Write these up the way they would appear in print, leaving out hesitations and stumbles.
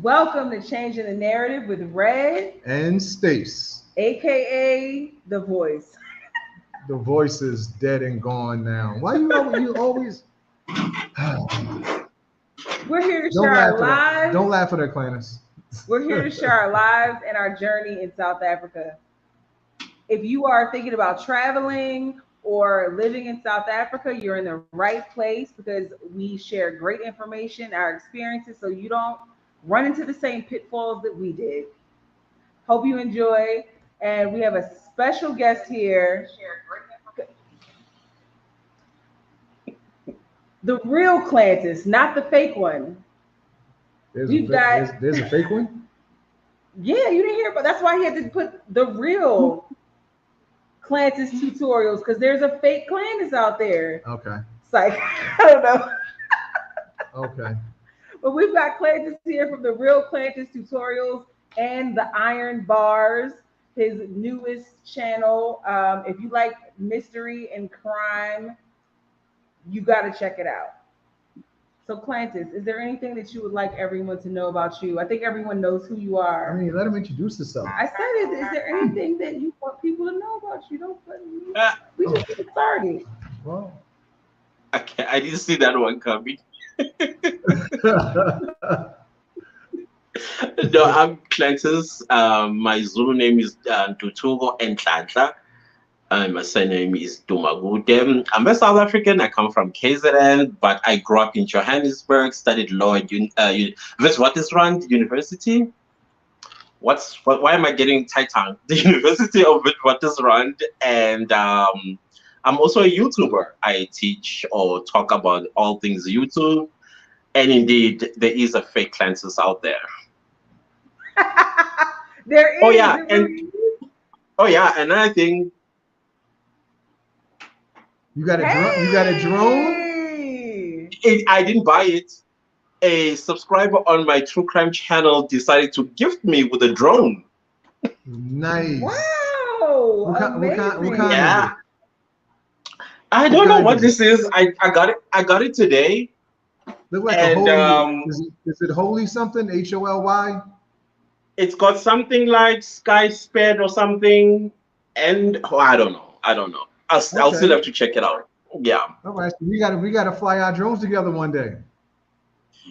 Welcome to Changing the Narrative with Red, and Stace. aka The Voice. The voice is dead and gone now. Why you always We're here to don't share our laugh at that. lives. Don't laugh at that, Clannis. We're here to share our lives and our journey in South Africa. If you are thinking about traveling or living in South Africa, you're in the right place because we share great information, our experiences, so you don't run into the same pitfalls that we did. Hope you enjoy. And we have a special guest here, the real Clantis, not the fake one. We've got, there's a fake one. yeah, you didn't hear, but that's why he had to put the real Clantis tutorials because there's a fake Clantis out there. Okay. It's like, I don't know. Okay. But we've got Clantis here from the real Clantis tutorials and the Iron Bars, his newest channel. If you like mystery and crime, you got to check it out. So, Clantis, is there anything that you would like everyone to know about you? I think everyone knows who you I are. mean, let him introduce himself. I said it. Is there anything that you want people to know about you? Don't put me. Ah, We just get started. Well, I didn't see that one coming. No, I'm Clantis. My Zulu name is Ntutugo Enhlanhla. My surname is Dumagude. I'm a South African. I come from KZN, but I grew up in Johannesburg, studied law at Witwatersrand University. Why am I getting tight-tongued? The University of Witwatersrand, and I'm also a YouTuber. I teach or talk about all things YouTube, and indeed, there is a fake Clantis out there. There Oh is. yeah, It and really is. oh yeah, and I think you got a drone. You got a drone. Hey! I didn't buy it. A subscriber on my true crime channel decided to gift me with a drone. Nice. Wow! What Amazing. kind is Yeah, it? I What don't know kind what is it? this is. I got it. I got it today, Look like a and holy. Is it holy something? HOLY. it's got something like Sky Sped or something. And oh, I don't know. I don't know. I'll still Okay. have to check it out. Yeah. All right. So we gotta fly our drones together one day.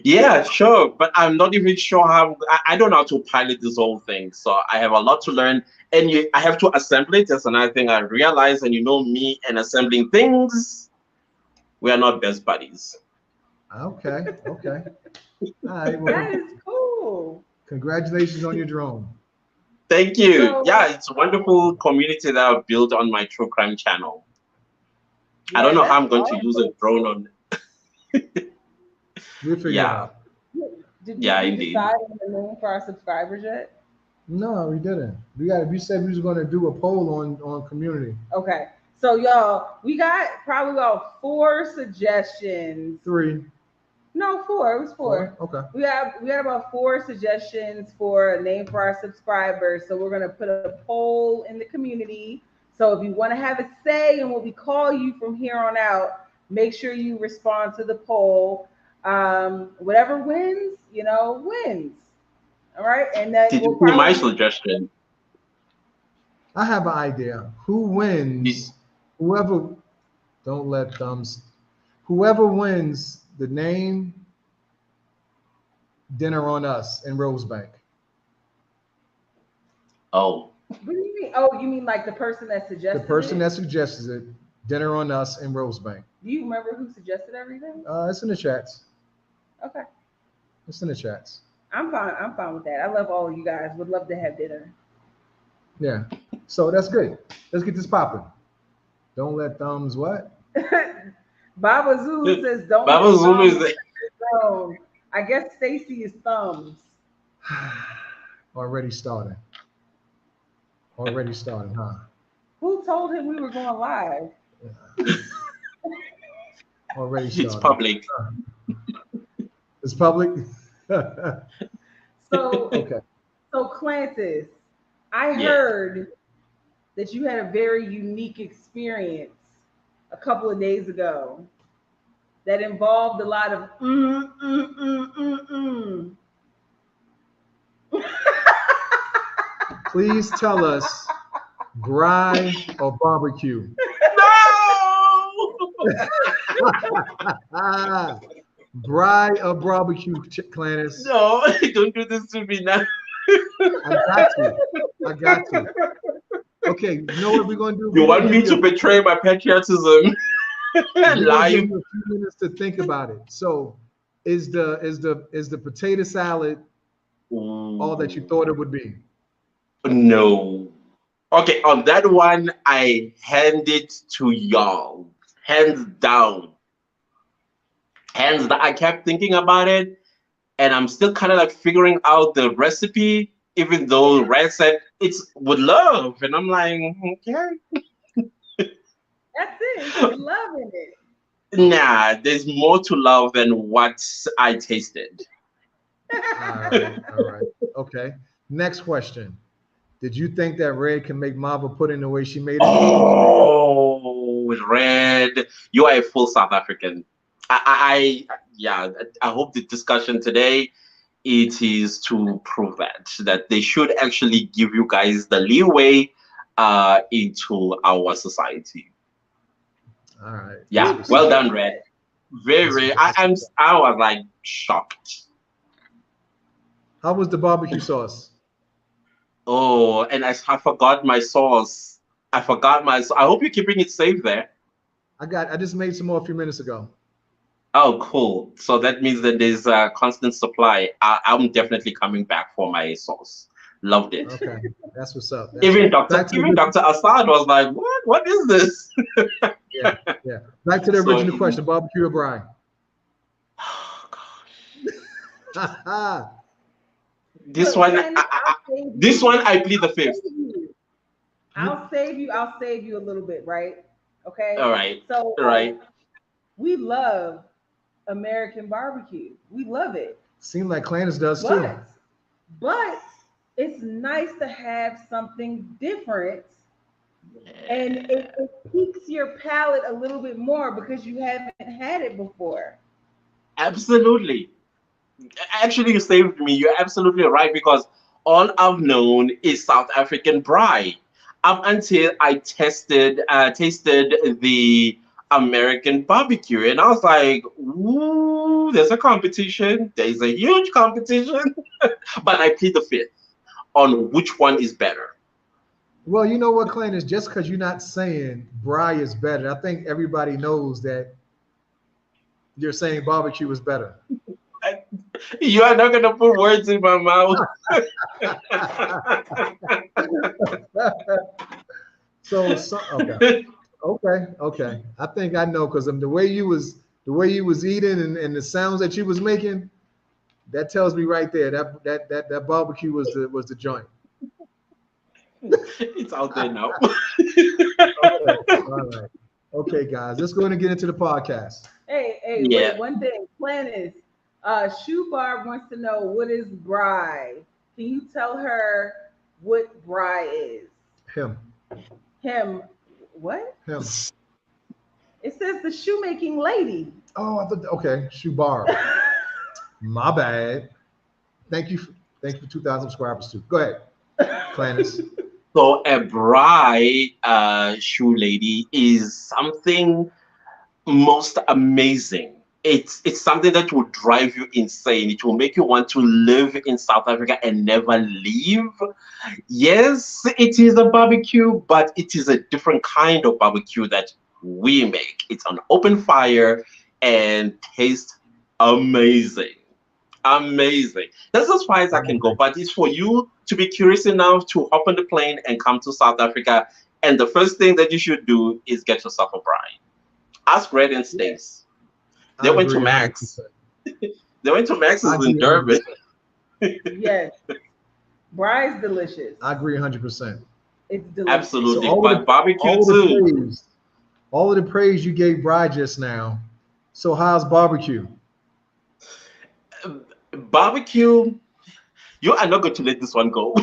Yeah, sure. But I'm not even sure how. I don't know how to pilot this whole thing. So I have a lot to learn. And I have to assemble it. That's another thing I realized. And me and assembling things, we are not best buddies. Okay. Okay. All right. Well, That is cool. congratulations on your drone. Thank you. So Yeah, it's a wonderful community that I've built on my true crime channel. I don't yeah, know how that's I'm going to use a awesome. drone on. We'll figure it Yeah, out. yeah, Did we indeed. decide on the name for our subscribers yet? No, we didn't. We said we was gonna do a poll on community. Okay. So y'all, we got probably about four suggestions. Three, No, four. It was four. four. Okay. We had about four suggestions for a name for our subscribers. So we're gonna put a poll in the community. So if you want to have a say in what we call you from here on out, make sure you respond to the poll. Whatever wins, wins. All right, and then Did we'll you see my probably suggestion? I have an idea. Who Did- wins? Whoever. Don't let thumbs. Whoever wins the name dinner on us in Rosebank. Oh, what do you mean? Oh, you mean like the person that The suggested person it? that suggests it, dinner on us in Rosebank. Do you remember who suggested everything? It's in the chats. Okay. It's in the chats. I'm fine with that. I love all of you guys. Would love to have dinner. Yeah. So that's good. Let's get this popping. Don't let thumbs what? Baba Zulu says, "Don't let Baba Zulu is thumbs the. down." I guess Stacy is thumbs. Already starting. Already starting, huh? Who told him we were going live? Already It's starting. public. It's public. Okay. So, so Clantis, I Yeah. heard that you had a very unique experience a couple of days ago that involved a lot of. Please tell us braai or barbecue. No! Braai or barbecue, Clannis? No, don't do this to me now. I got you. I got you. Okay, you know what we're gonna do? You We're gonna want me give to you betray my patriotism we're gonna give live? you a few minutes to think about it. So, is the potato salad all that you thought it would be? No. Okay, on that one, I hand it to y'all. Hands down. Hands down. I kept thinking about it, and I'm still kind of like figuring out the recipe, even though Red said it's with love. And I'm like, okay. That's it. You're loving it. Nah, there's more to love than what I tasted. All right. Okay. Next question. Did you think that Red can make Marva pudding the way she made it? Oh, Red, you are a full South African. Yeah, I hope the discussion today it is to prove that they should actually give you guys the leeway into our society. All right. Yeah, well done, Red. Very. I was like shocked. How was the barbecue sauce? Oh, and I forgot my sauce. I forgot my. I hope you're keeping it safe there. I just made some more a few minutes ago. Oh, cool. So that means that there's a constant supply. I'm definitely coming back for my sauce. Loved it. Okay, that's what's up. Even Dr. Assad was like, "What? What is this?" Yeah. Back to the original question: barbecue or braai? Oh gosh. This one, I plead the fifth. I'll save you a little bit, right? Okay. All right. So, all right. We love American barbecue. We love it. Seems like Clannis does too. But it's nice to have something different, and it piques your palate a little bit more because you haven't had it before. Absolutely. Actually, you saved me. You're absolutely right because all I've known is South African braai up until I tasted the American barbecue, and I was like, "Ooh, there's a competition. There's a huge competition." But I plead the fifth on which one is better. Well, you know what, Clannis? Just because you're not saying braai is better, I think everybody knows that you're saying barbecue is better. You are not gonna put words in my mouth. so okay. I think I know because the way you was eating and the sounds that you was making, that tells me right there that barbecue was the joint. It's out there now. Okay. All right. Okay, guys, let's go ahead and get into the podcast. Hey, Yeah. wait, one thing. Plan is, Shoe Barb wants to know what is braai. Can you tell her what braai is? Him. What? Him. It says the shoemaking lady. Oh, I thought, okay, Shoe Barb. My bad. Thank you for 2,000 subscribers too. Go ahead, Clannis. So a braai shoe lady is something most amazing. It's something that will drive you insane. It will make you want to live in South Africa and never leave. Yes, it is a barbecue, but it is a different kind of barbecue that we make. It's on open fire and tastes amazing. Amazing. That's as far as I can go. But it's for you to be curious enough to hop on the plane and come to South Africa. And the first thing that you should do is get yourself a braai. Ask Red and Stace. They went to Max. They went to Max's in Durban. Yes. Braai is delicious. I agree 100%. It's delicious. Absolutely. So but barbecue too. All of the praise you gave braai just now. So how's barbecue? Barbecue, you are not going to let this one go.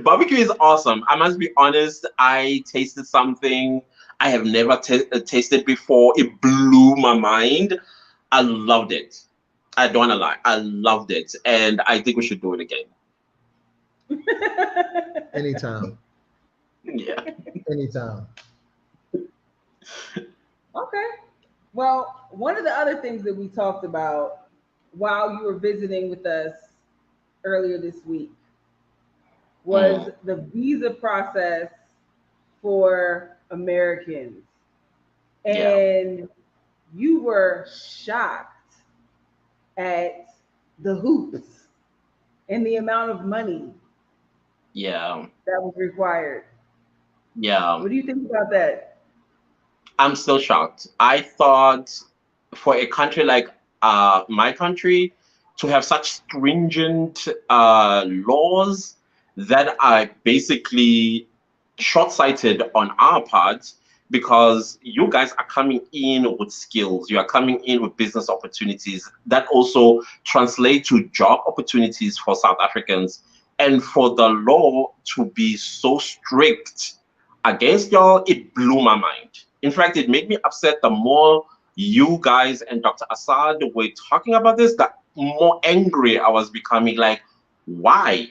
Barbecue is awesome. I must be honest. I tasted something I have never tasted before. It blew my mind. I loved it. I don't want to lie. I loved it, and I think we should do it again. Anytime. Yeah. Anytime. Okay. Well, one of the other things that we talked about while you were visiting with us earlier this week was Mm, the visa process for Americans. yeah. And you were shocked at the hoops and the amount of money Yeah. that was required. Yeah. What do you think about that? I'm still shocked. I thought for a country like my country to have such stringent laws that are basically short-sighted on our part, because you guys are coming in with skills, you are coming in with business opportunities that also translate to job opportunities for South Africans, and for the law to be so strict against y'all, it blew my mind. In fact, it made me upset. The more you guys and Dr. Assad were talking about this, the more angry I was becoming. Like, why?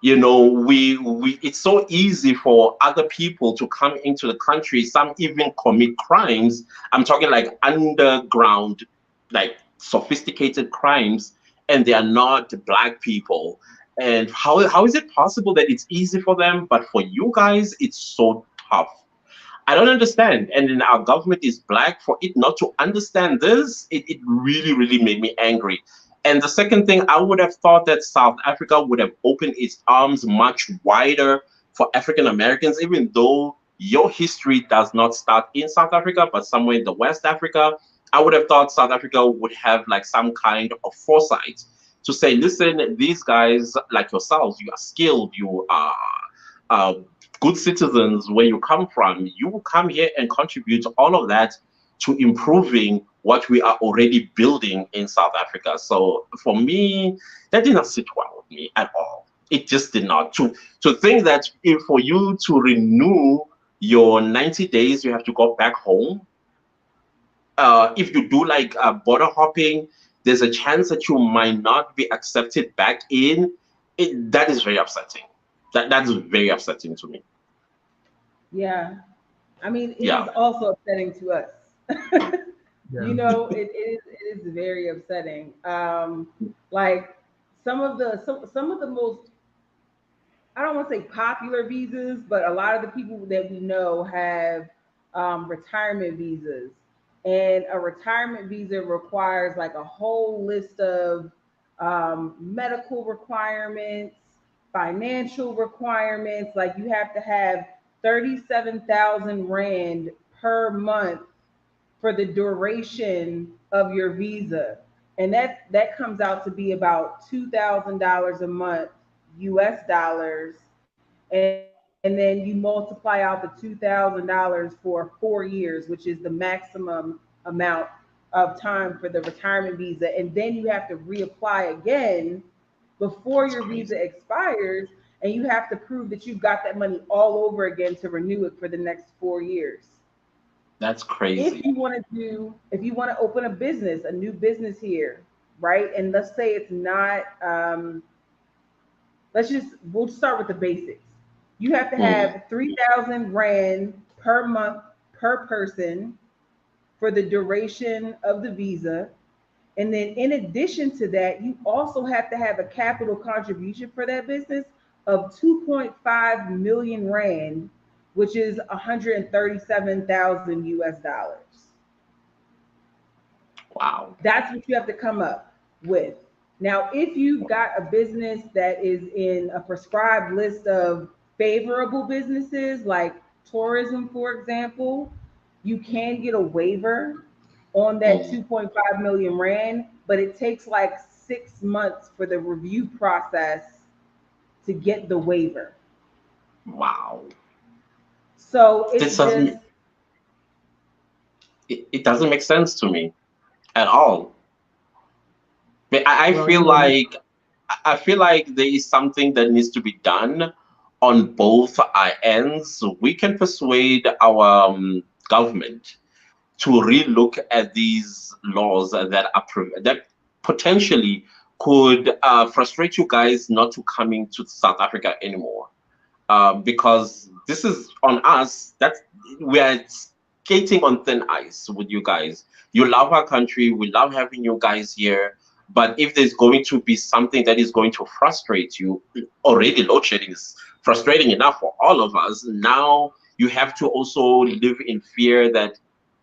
You know, we it's so easy for other people to come into the country, some even commit crimes. I'm talking like underground, like sophisticated crimes, and they are not black people. And how is it possible that it's easy for them, but for you guys it's so tough? I don't understand. And then our government is black. For it not to understand this, it really, really made me angry. And the second thing, I would have thought that South Africa would have opened its arms much wider for African Americans, even though your history does not start in South Africa, but somewhere in the West Africa. I would have thought South Africa would have like some kind of foresight to say, listen, these guys like yourselves, you are skilled, you are uh, good citizens where you come from, you will come here and contribute all of that to improving what we are already building in South Africa. So for me, that did not sit well with me at all. It just did not. To think that if for you to renew your 90 days, you have to go back home. If you do like border hopping, there's a chance that you might not be accepted back in. That is very upsetting. That's very upsetting to me. Yeah. I mean, it is Yeah. also upsetting to us. Yeah. You know, it is very upsetting. Like some of the most, I don't want to say popular visas, but a lot of the people that we know have retirement visas. And a retirement visa requires like a whole list of medical requirements, financial requirements. Like you have to have 37,000 Rand per month for the duration of your visa. And that comes out to be about $2,000 a month US dollars. And then you multiply out the $2,000 for 4 years, which is the maximum amount of time for the retirement visa. And then you have to reapply again before That's your visa crazy. expires. And you have to prove that you've got that money all over again to renew it for the next 4 years. That's If crazy. you want to do, if you want to open a business, a new business here, right? And let's say it's not, we'll start with the basics. You have to Mm, have 3,000 Rand per month per person for the duration of the visa. And then in addition to that, you also have to have a capital contribution for that business of 2.5 million Rand, which is 137,000 US dollars. wow. That's what you have to come up with. Now, if you've got a business that is in a prescribed list of favorable businesses, like tourism, for example, you can get a waiver on that Mm, 2.5 million Rand, but it takes like 6 months for the review process to get the waiver. wow. So This it just, doesn't it doesn't make sense to me at all. But I Well, you feel know, you, like I feel like there is something that needs to be done on both our ends. We can persuade our government to relook at these laws that potentially could frustrate you guys not to coming to South Africa anymore. Because this is on us. That we are skating on thin ice with you guys. You love our country. We love having you guys here. But if there's going to be something that is going to frustrate you, already load shedding is frustrating enough for all of us. Now you have to also live in fear that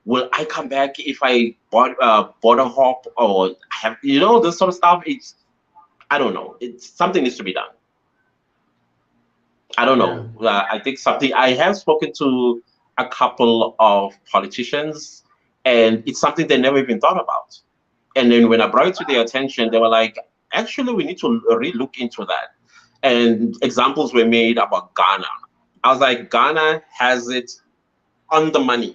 will I come back if I border hop or have this sort of stuff. It's I don't know. It's something needs to be done. I don't Yeah. know. I think something. I have spoken to a couple of politicians, and it's something they never even thought about. And then when I brought it to their attention, they were like, "Actually, we need to really look into that." And examples were made about Ghana. I was like, Ghana has it on the money.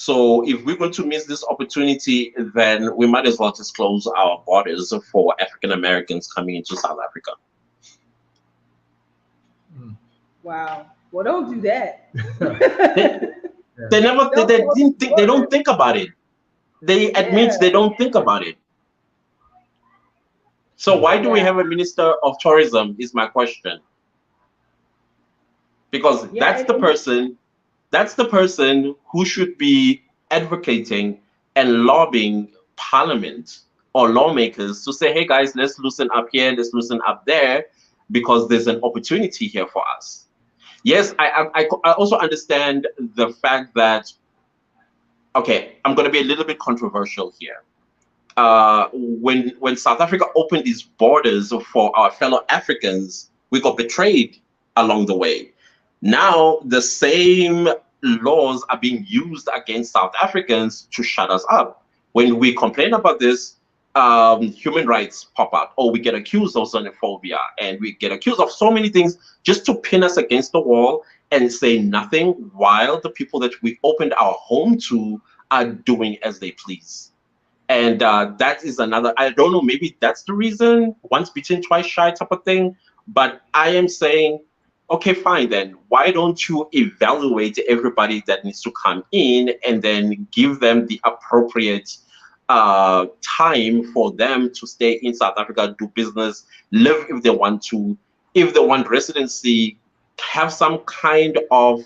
So if we're going to miss this opportunity, then we might as well just close our borders for African Americans coming into South Africa. Wow. Well, don't do that. They never they, Don't they close didn't the think they don't borders. think about it. They admit Yeah. they don't think about it. So why do we Yeah. have a minister of tourism is my question. Because Yeah. that's the person who should be advocating and lobbying parliament or lawmakers to say, hey guys, let's loosen up here, let's loosen up there, because there's an opportunity here for us. Yes, I also understand the fact that, okay, I'm going to be a little bit controversial here. When South Africa opened its borders for our fellow Africans, we got betrayed along the way. Now the same laws are being used against South Africans to shut us up. When we complain about this, human rights pop up, or we get accused of xenophobia, and we get accused of so many things just to pin us against the wall and say nothing, while the people that we opened our home to are doing as they please. And that is another, I don't know, maybe that's the reason, once bitten, twice shy type of thing. But I am saying, okay, fine then. Why don't you evaluate everybody that needs to come in and then give them the appropriate time for them to stay in South Africa, do business, live if they want to, if they want residency, have some kind of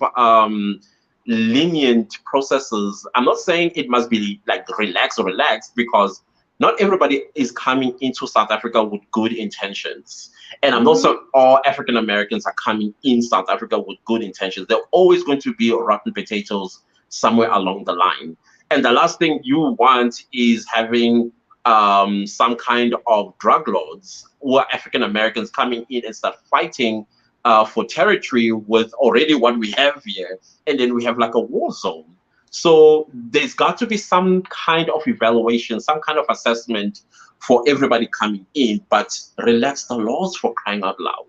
lenient processes. I'm not saying it must be like relaxed, because not everybody is coming into South Africa with good intentions. And I'm not saying all African Americans are coming in South Africa with good intentions. There are always going to be rotten potatoes somewhere along the line. And the last thing you want is having some kind of drug lords who are African Americans coming in and start fighting for territory with already what we have here, and then we have like a war zone. So there's got to be some kind of evaluation, some kind of assessment for everybody coming in, but relax the laws, for crying out loud.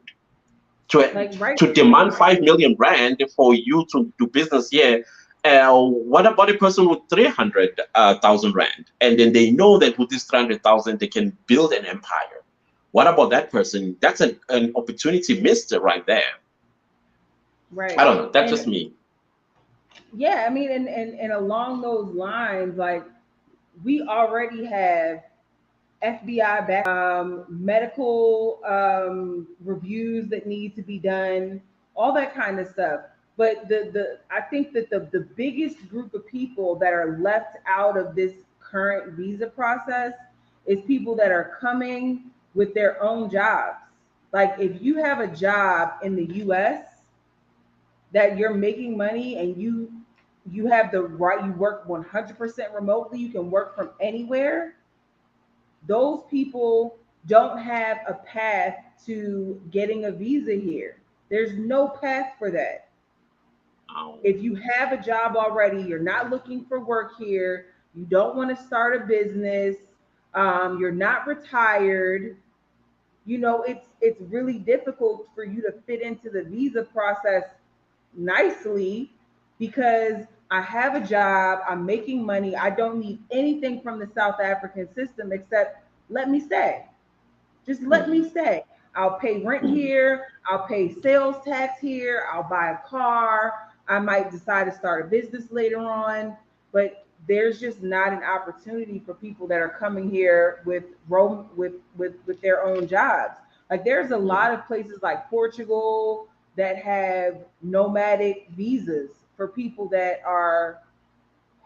To demand 5 million rand for you to do business here. What about a person with 300,000 rand? And then they know that with this 300,000, they can build an empire. What about that person? That's an opportunity missed right there. Right. I don't know. That's And just me. yeah, I mean, and along those lines, like we already have FBI back, medical reviews that need to be done, all that kind of stuff. But the I think that the biggest group of people that are left out of this current visa process is people that are coming with their own jobs. Like if you have a job in the US that you're making money and you have the right, you work 100% remotely, you can work from anywhere, those people don't have a path to getting a visa here. There's no path for that. If you have a job already, you're not looking for work here, you don't want to start a business, you're not retired, it's really difficult for you to fit into the visa process nicely, because I have a job, I'm making money, I don't need anything from the South African system except let me stay. Just let me stay. I'll pay rent here, I'll pay sales tax here, I'll buy a car, I might decide to start a business later on, but there's just not an opportunity for people that are coming here with their own jobs. Like there's a lot of places like Portugal that have nomadic visas for people that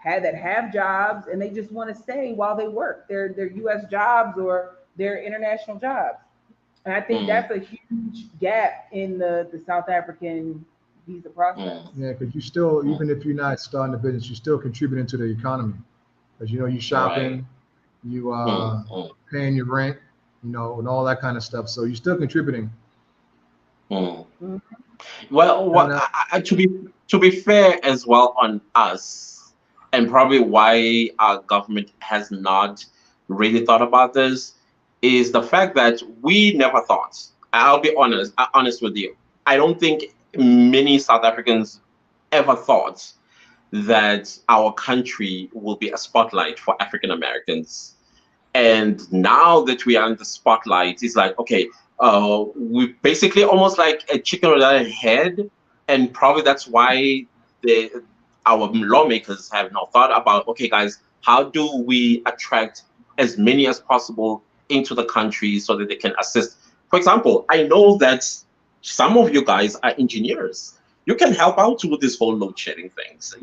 have jobs and they just want to stay while they work their US jobs or their international jobs. And I think Mm, that's a huge gap in the South African visa process. mm, Yeah, because you still, mm. even if you're not starting a business, you're still contributing to the economy. Because you Right. shopping, you Mm, mm, paying your rent, and all that kind of stuff. So you're still contributing. mm. Mhm. Well, And to be fair as well on us, and probably why our government has not really thought about this, is the fact that we never thought. I'll be honest with you. I don't think many South Africans ever thought that our country will be a spotlight for African Americans. And now that we are in the spotlight, it's like, okay, we basically almost like a chicken without a head. And probably that's why the our lawmakers have now thought about, okay, guys, how do we attract as many as possible into the country so that they can assist? For example, I know that some of you guys are engineers. You can help out with this whole load shedding things.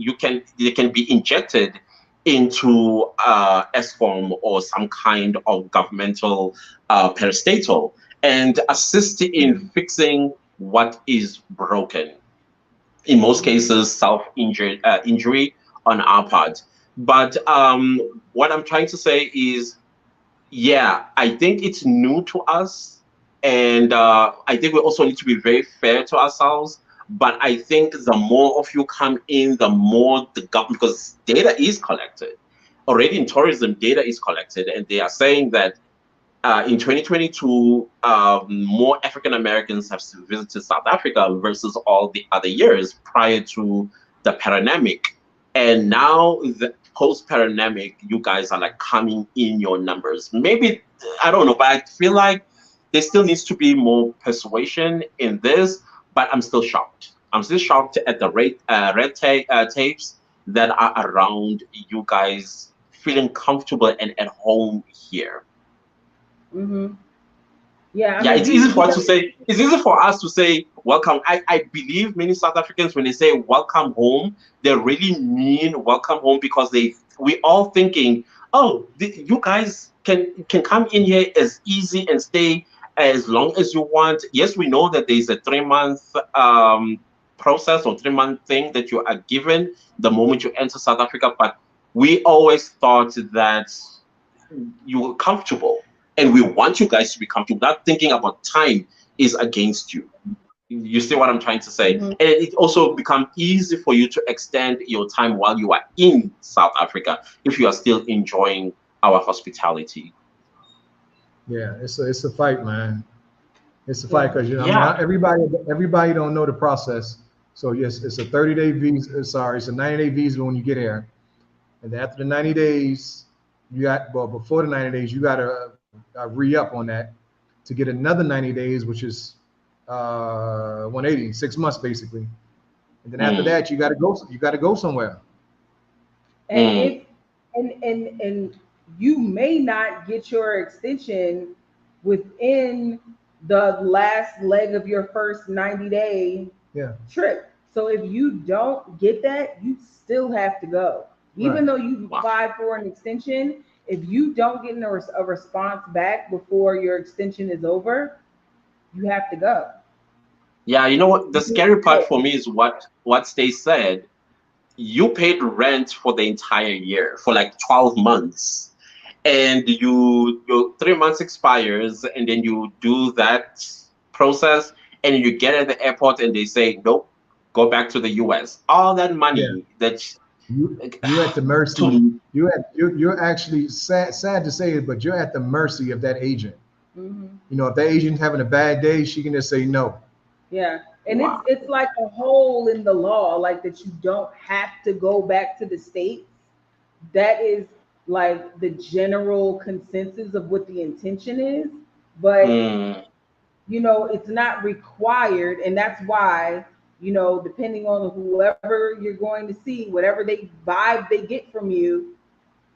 They can be injected into ESCOM or some kind of governmental parastatal and assist in fixing what is broken. In most cases, injury on our part. But what I'm trying to say is, yeah, I think it's new to us, and I think we also need to be very fair to ourselves. But I think the more of you come in, the more the government, because data is collected already in tourism, data is collected, and they are saying that in 2022, more African Americans have visited South Africa versus all the other years prior to the pandemic. And now, the post-pandemic, you guys are like coming in your numbers. Maybe I don't know, but I feel like there still needs to be more persuasion in this. But I'm still shocked. I'm still shocked at the tapes that are around you guys feeling comfortable and at home here. Hmm. Yeah, I Yeah, mean, it's easy we for us to don't. say. It's easy for us to say welcome. I believe many South Africans when they say welcome home, they really mean welcome home because we all thinking, oh, you guys can come in here as easy and stay as long as you want. Yes, we know that there's a 3 month process or 3 month thing that you are given the moment you enter South Africa, but we always thought that you were comfortable, and we want you guys to be comfortable. Not thinking about time is against you. You see what I'm trying to say? Mhm. And it also become easy for you to extend your time while you are in South Africa if you are still enjoying our hospitality. yeah, it's a fight, man. It's a fight Yeah. because I mean, Yeah. everybody don't know the process. So yes, it's a 30-day visa. Sorry, it's a 90-day visa when you get here, and then after the 90 days, well, before the 90 days, you got to re-up on that to get another 90 days, which is 180, 6 months basically. And then after Mm, that, you got to go. You got to go somewhere. And mm, if and you may not get your extension within the last leg of your first 90-day Yeah, trip. So if you don't get that, you still have to go. right. Even though you wow. applied for an extension, if you don't get a response back before your extension is over, you have to go. Yeah, you know what? The You can't scary part stay. for me is what they said. You paid rent for the entire year for like 12 months, and your 3 months expires, and then you do that process, and you get at the airport and they say nope, go back to the US. All that Yeah, money that you're at the mercy. to You're actually sad to say it, but you're at the mercy of that agent. Hmm. If that agent's having a bad day, she can just say no. Yeah. And wow. it's like a hole in the law, like that you don't have to go back to the states. That is like the general consensus of what the intention is, but Mm, it's not required, and that's why you know, depending on whoever you're going to see, whatever they vibe they get from you,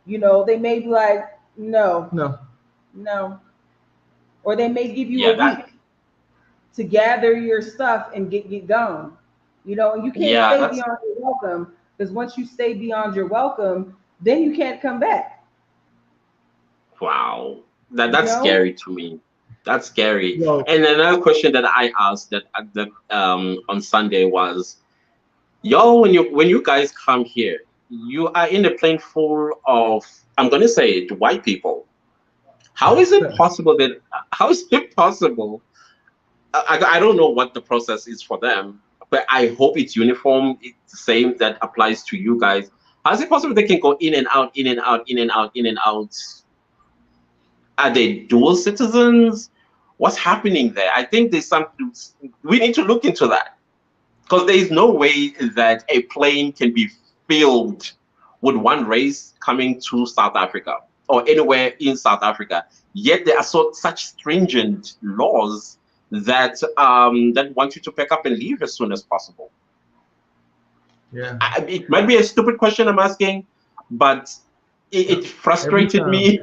you know, they may be like, no, No. no, or they may give you Yeah, a week to gather your stuff and get going. You know, and you can't yeah, stay that's beyond your welcome, because once you stay beyond your welcome, then you can't come back. wow. You That's know, scary to me. That's scary. Well, And another question that I asked that on Sunday was, y'all, when you guys come here, you are in a plane full of, I'm gonna say it, white people. How is it possible that how is it possible? I don't know what the process is for them, but I hope it's uniform. It's the same that applies to you guys. How is it possible they can go in and out, in and out, in and out, in and out? Are they dual citizens? What's happening there? I think there's something we need to look into that, because there is no way that a plane can be filled with one race coming to South Africa or anywhere in South Africa. Yet there are such stringent laws that that want you to pack up and leave as soon as possible. yeah. It might be a stupid question I'm asking, but it Every frustrated time, me.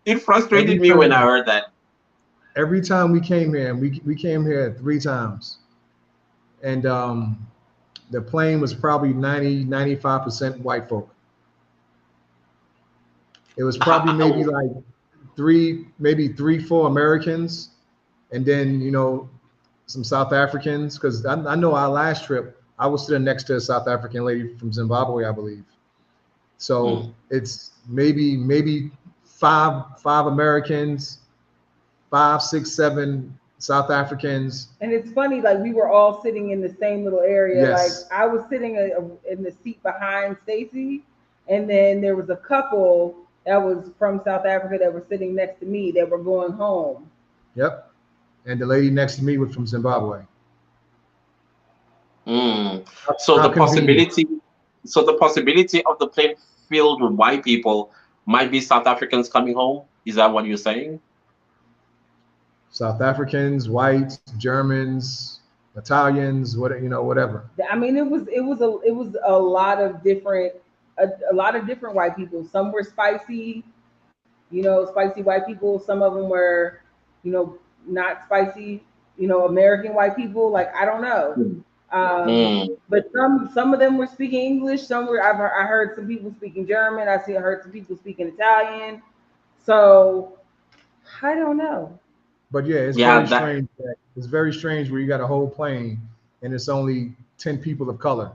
It frustrated every me when I time, heard that. every time we came here, and we came here 3 times, and the plane was probably 90, 95% white folk. It was probably maybe like maybe 3, 4 Americans, and then some South Africans. Because I know our last trip, I was sitting next to a South African lady from Zimbabwe, I believe. So Mm. it's maybe five Americans, 5, 6, 7 South Africans. and it's funny, like we were all sitting in the same little area. Like Yes. I was sitting in the seat behind Stacy, and then there was a couple that was from South Africa that were sitting next to me that were going home. Yep. And the lady next to me was from Zimbabwe. Mm. How, So how the convenient. possibility, so the possibility of the plane filled with white people might be South Africans coming home. Is that what you're saying? South Africans, whites, Germans, Italians, whatever. I mean, it was a lot of different a lot of different white people. Some were spicy, you know, spicy white people. Some of them were, you know, not spicy, you know, American white people. Like I don't know. Mm. Um, Mm. but some of them were speaking English. Some were I heard some people speaking German. I heard some people speaking Italian. So I don't know. But yeah, it's Yeah, very that strange. It's very strange where you got a whole plane and it's only 10 people of color.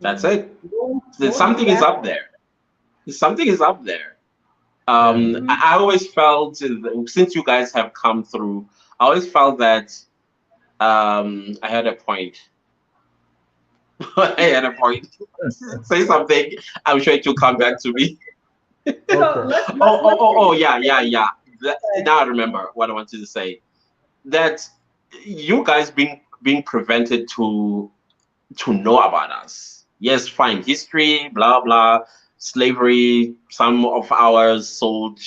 that's Mhm. it. Going through Something is that. up there. Something is up there. Yeah. Mhm. I always felt, since you guys have come through, I always felt that I had a point. I had a point. Say something. I'm sure it will come back to me. So Okay. Oh, yeah, yeah, yeah. Now I remember what I wanted to say. That you guys being prevented to know about us. Yes, fine. History, blah blah, slavery. Some of ours sold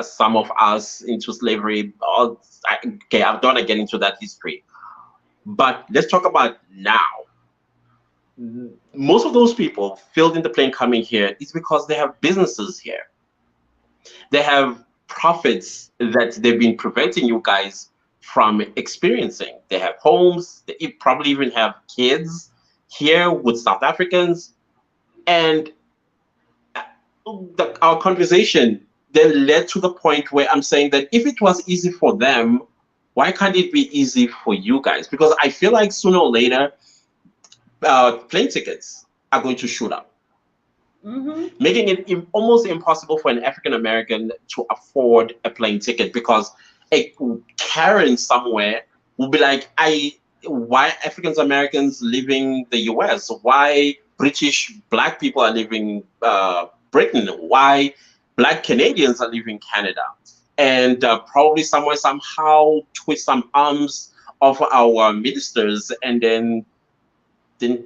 some of us into slavery. Okay, I don't want to get into that history. But let's talk about now. Most of those people filled in the plane coming here is because they have businesses here. They have profits that they've been preventing you guys from experiencing. They have homes, they probably even have kids here with South Africans. And our conversation then led to the point where I'm saying that if it was easy for them, why can't it be easy for you guys? Because I feel like sooner or later, plane tickets are going to shoot up, Mhm. making it almost impossible for an African American to afford a plane ticket, because a Karen somewhere will be like, why African Americans leaving the US? Why British black people are leaving Britain? Why black Canadians are leaving Canada? And probably somewhere, somehow twist some arms of our ministers and then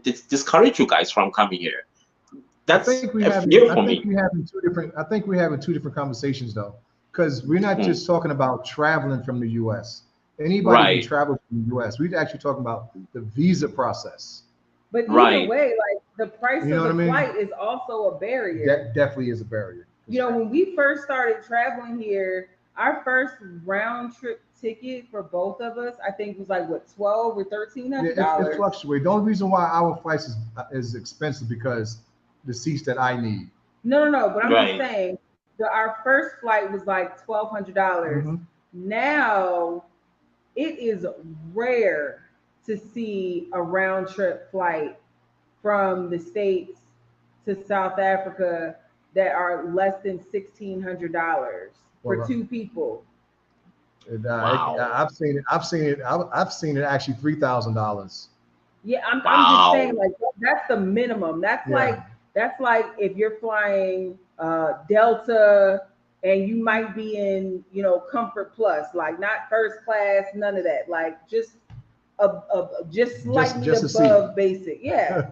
discourage you guys from coming here. I That's think we a having fear I for think me. we having two different conversations though. Because we're not Mm. just talking about traveling from the US. Anybody can Right. travel from the US. We're actually talking about the visa process. But either Right. way, like the price You know of what I the mean? flight is also a barrier. That definitely is a barrier. You know, when we first started traveling here, our first round trip ticket for both of us, I think was like what, 12 or It $1,300. fluctuates. The only reason why our flights is expensive because the seats that I need. No. But I'm just Right. saying, our first flight was like $1,200. Mm-hmm. Now it is rare to see a round trip flight from the States to South Africa that are less than $1,600 for Well, two people. Wow. I've seen it. I've seen it actually $3,000. Yeah, I'm just saying Wow. like that's the minimum. Yeah. That's like if you're flying Delta and you might be in, you know, Comfort Plus, like not first class, none of that. Like just slightly Just a seat. above basic. Yeah.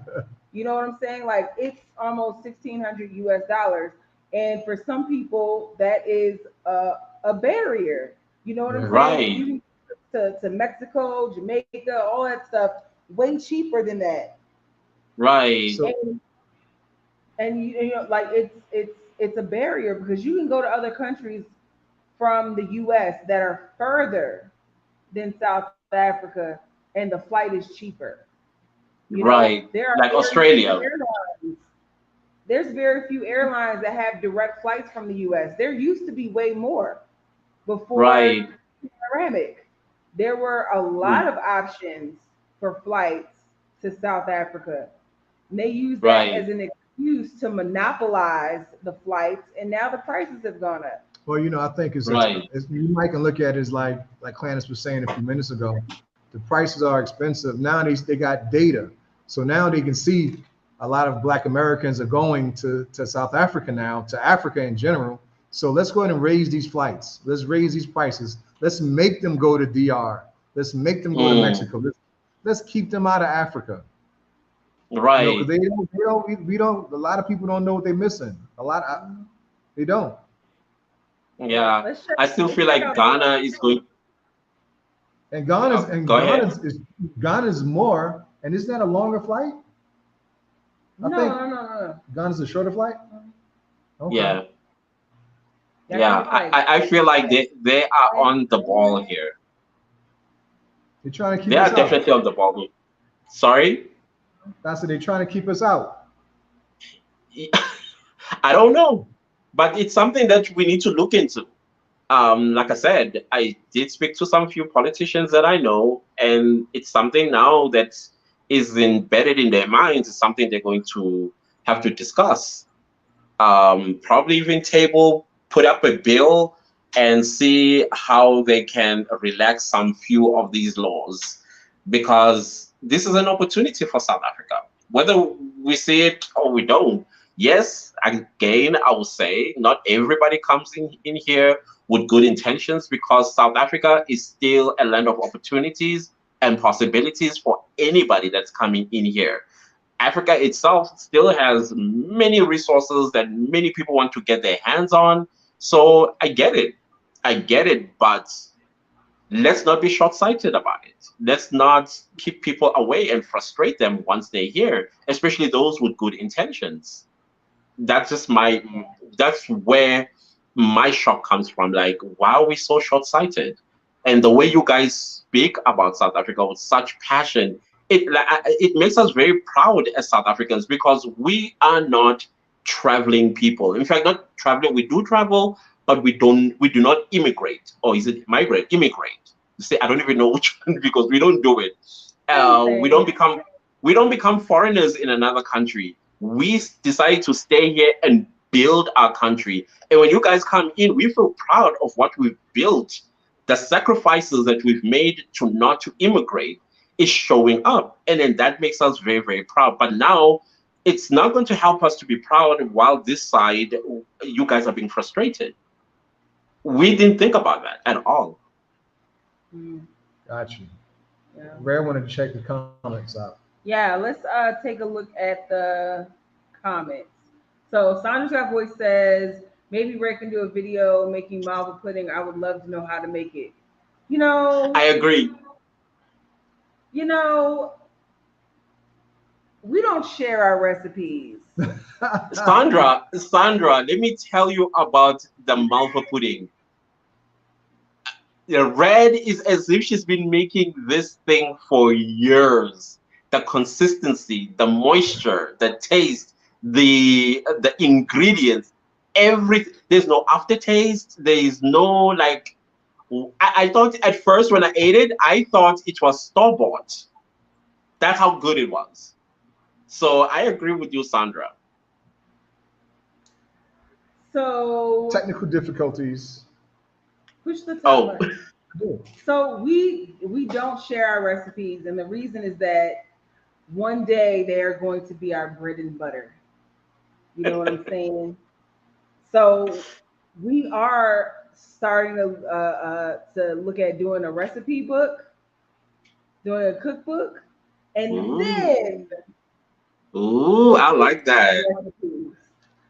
You know what I'm saying? Like it's almost 1,600 US dollars. And for some people that is a barrier. You know what I'm Yeah. saying? Right. You can go to Mexico, Jamaica, all that stuff way cheaper than that. Right. So And you know, like it's a barrier because you can go to other countries from the US that are further than South Africa and the flight is cheaper. You know, Right. there are Like very few Australia. airlines. There's very few airlines that have direct flights from the US. There used to be way more before Right. panoramic. There were a lot of options for flights to South Africa. And they used that Right. as an excuse to monopolize the flights, and now the prices have gone up. well, I think Right. you might can look at it as like Clandis was saying a few minutes ago. The prices are expensive. Now they got data. So now they can see a lot of Black Americans are going to South Africa now, to Africa in general. So let's go ahead and raise these flights. Let's raise these prices. Let's make them go to DR. Let's make them go to Mm. Mexico. Let's keep them out of Africa. Because Right. we don't, a lot of people don't know what they're missing. They don't. Yeah. Let's check. I still Let's feel check like out the. Ghana is going. And Go ahead. Ghana's more. And isn't that a longer flight? I No, think no, no, no. Ghana's a shorter flight. Okay. Yeah. I Yeah. think it's like I feel like they are on the ball here. They're trying to They keep are us out. definitely on the ball here. Sorry. That's what they're trying to keep us out. I don't know, but it's something that we need to look into. Like I said, I did speak to some few politicians that I know, and it's something now that is embedded in their minds. It's something they're going to have to discuss. Probably even put up a bill and see how they can relax some few of these laws, because this is an opportunity for South Africa, whether we see it or we don't. Yes, again, I will say not everybody comes in here with good intentions, because South Africa is still a land of opportunities and possibilities for anybody that's coming in here. Africa itself still has many resources that many people want to get their hands on. So I get it. I get it, but let's not be short-sighted about it. Let's not keep people away and frustrate them once they're here, especially those with good intentions. That's just that's where my shock comes from. Like, why are we so short-sighted? And the way you guys speak about South Africa with such passion, it makes us very proud as South Africans, because we are not traveling people. In fact, not traveling. We do travel, but we do not immigrate. Or is it migrate? Immigrate. You say, I don't even know which one, because we don't do it. Same We thing. don't become foreigners in another country. We decide to stay here and build our country. And when you guys come in, we feel proud of what we've built. The sacrifices that we've made not to immigrate is showing up. And then that makes us very, very proud. But now it's not going to help us to be proud while this side, you guys are being frustrated. We didn't think about that at all. Mm, Got you. yeah. Rare wanted to check the comments out. Yeah, let's take a look at the comments. So Sandra Voice says maybe Ray can do a video making marble pudding. I would love to know how to make it. You know, I agree. you know, we don't share our recipes. Sandra, let me tell you about the malva pudding. The red is as if she's been making this thing for years. The consistency, the moisture, the taste, the ingredients, everything. There's no aftertaste. There is no like. I thought at first when I ate it, I thought it was store bought. That's how good it was. So I agree with you, Sandra. So Technical difficulties. push the top Oh, button. So we don't share our recipes, and the reason is that one day they are going to be our bread and butter. You know what I'm saying? So we are starting to look at doing a recipe book, doing a cookbook, and ooh, then ooh, we'll I be able to like that. share recipes.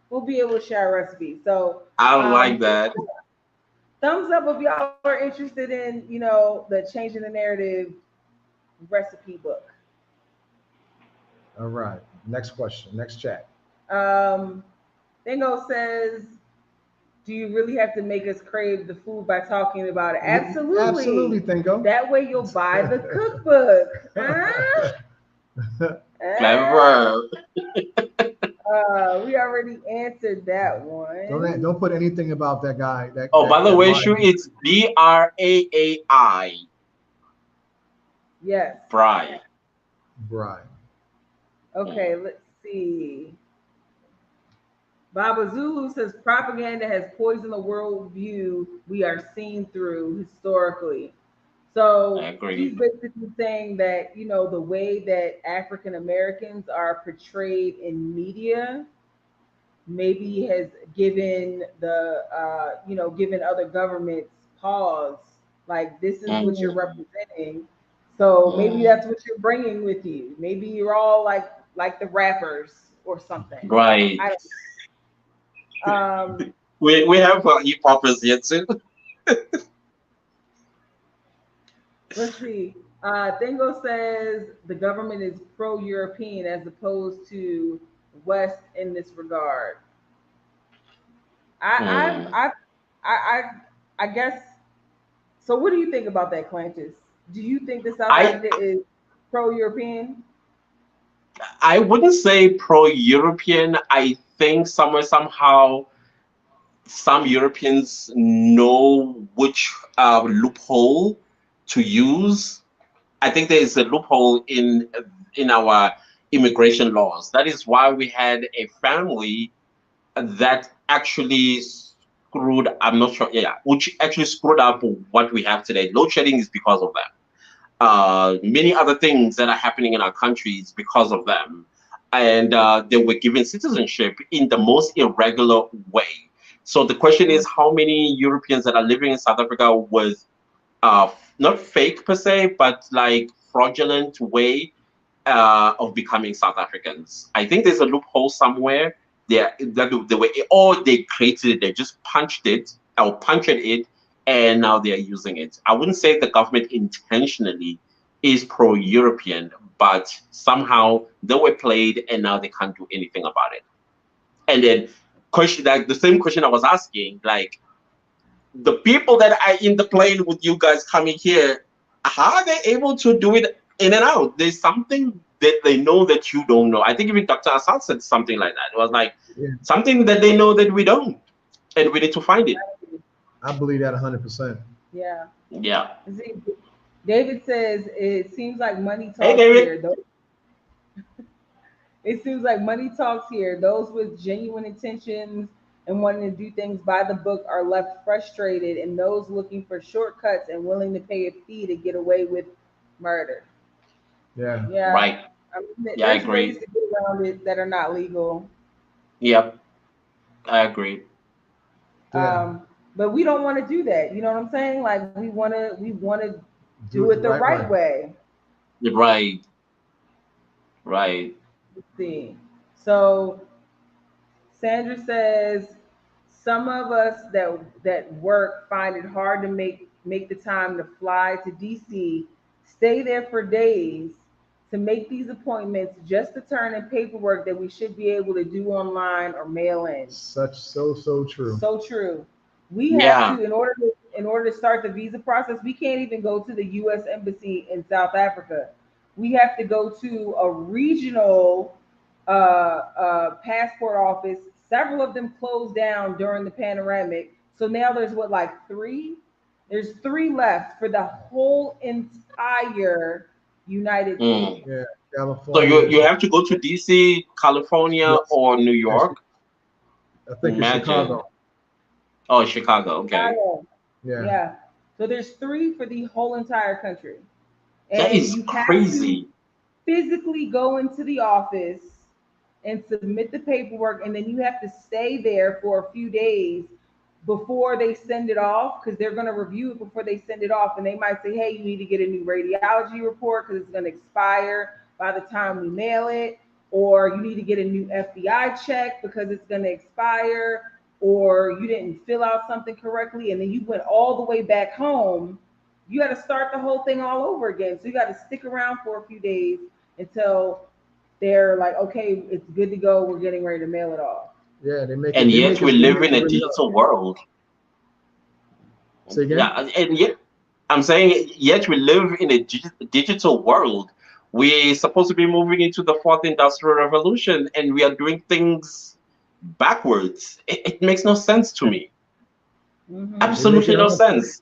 We'll be able to share recipes. So I like um, that. thumbs up if y'all are interested in, the changing the narrative recipe book. All right. Next question. Next chat. Um, Dingo says, "Do you really have to make us crave the food by talking about it?" Absolutely, Absolutely. Thingo. That way you'll buy the cookbook. Huh? Uh, Clever. we already answered that one. Don't put anything about that guy. Oh, by the way, Shu, it's Brai. Yes. Bry. Right. Okay, let's see. Baba Zulu says propaganda has poisoned the worldview we are seen through historically. I So he's agree. basically saying that, the way that African Americans are portrayed in media maybe has given given other governments pause. Like, this is what you're Mm, representing. So maybe mm. that's what you're bringing with you. Maybe you're all like the rappers or something. Right. I We have hip hoppers here too. Let's see. Thingo says the government is pro-European as opposed to West in this regard. I, Mm. I, I, I, I guess. So, what do you think about that, Clantis? Do you think that South I Africa is pro-European? I wouldn't say pro-European. I think somewhere somehow some Europeans know which loophole to use. I think there is a loophole in our immigration laws. That is why we had a family that actually screwed. I'm not sure. Yeah, which actually screwed up what we have today. Load shedding is because of them. Many other things that are happening in our country is because of them. And they were given citizenship in the most irregular way. So the question is, how many Europeans that are living in South Africa with not fake per se, but like fraudulent way of becoming South Africans? I think there's a loophole somewhere there that they were, or they created it, they just punched it or punctured it, and now they are using it. I wouldn't say the government intentionally is pro-European, but somehow they were played, and now they can't do anything about it. And then question, like the same question I was asking, like the people that are in the plane with you guys coming here, how are they able to do it in and out? There's something that they know that you don't know. I think even Dr. Assad said something like that. It was like Yeah, something that they know that we don't, and we need to find it. I believe that 100%. Yeah. Yeah. See, David says it seems like money Hey, talks David. here. It seems like money talks here. Those with genuine intentions and wanting to do things by the book are left frustrated, and those looking for shortcuts and willing to pay a fee to get away with murder. Yeah. Yeah, Right. I mean, Yeah, I there's ways agree. to get around it that are not legal, Yep, I agree. Yeah. um, but we don't want to do that. You know what I'm saying? Like, we want to Do do it it the the right right way. way. Right. Right. Let's see. So Sandra says some of us that work find it hard to make make the time to fly to DC, stay there for days to make these appointments just to turn in paperwork that we should be able to do online or mail in. So true. So true. We have Yeah. to, in order to start the visa process, we can't even go to the U.S. embassy in South Africa. We have to go to a regional passport office. Several of them closed down during the panoramic, so now there's what, like three? There's three left for the whole entire United Mm. States. Yeah, So California. you have to go to DC, California, Yes. or New Yeah, York. I think it's Imagine. Chicago. Oh, Chicago. Okay. Chicago. Yeah. Yeah. So there's three for the whole entire country. That And is you have to crazy. physically go into the office and submit the paperwork, and then you have to stay there for a few days before they send it off, because they're going to review it before they send it off. And they might say, hey, you need to get a new radiology report because it's going to expire by the time we mail it, or you need to get a new FBI check because it's going to expire, or you didn't fill out something correctly and then you went all the way back home. You got to start the whole thing all over again. So you got to stick around for a few days until they're like, okay, it's good to go. We're getting ready to mail it off. Yeah, And yet we they live make in it a really hard. digital world. Say again? Yeah, and yet I'm saying yet we live in a digital world. We're supposed to be moving into the fourth industrial revolution, and we are doing things backwards. It makes no sense to me. Mm-hmm. They make Absolutely it no hard. sense.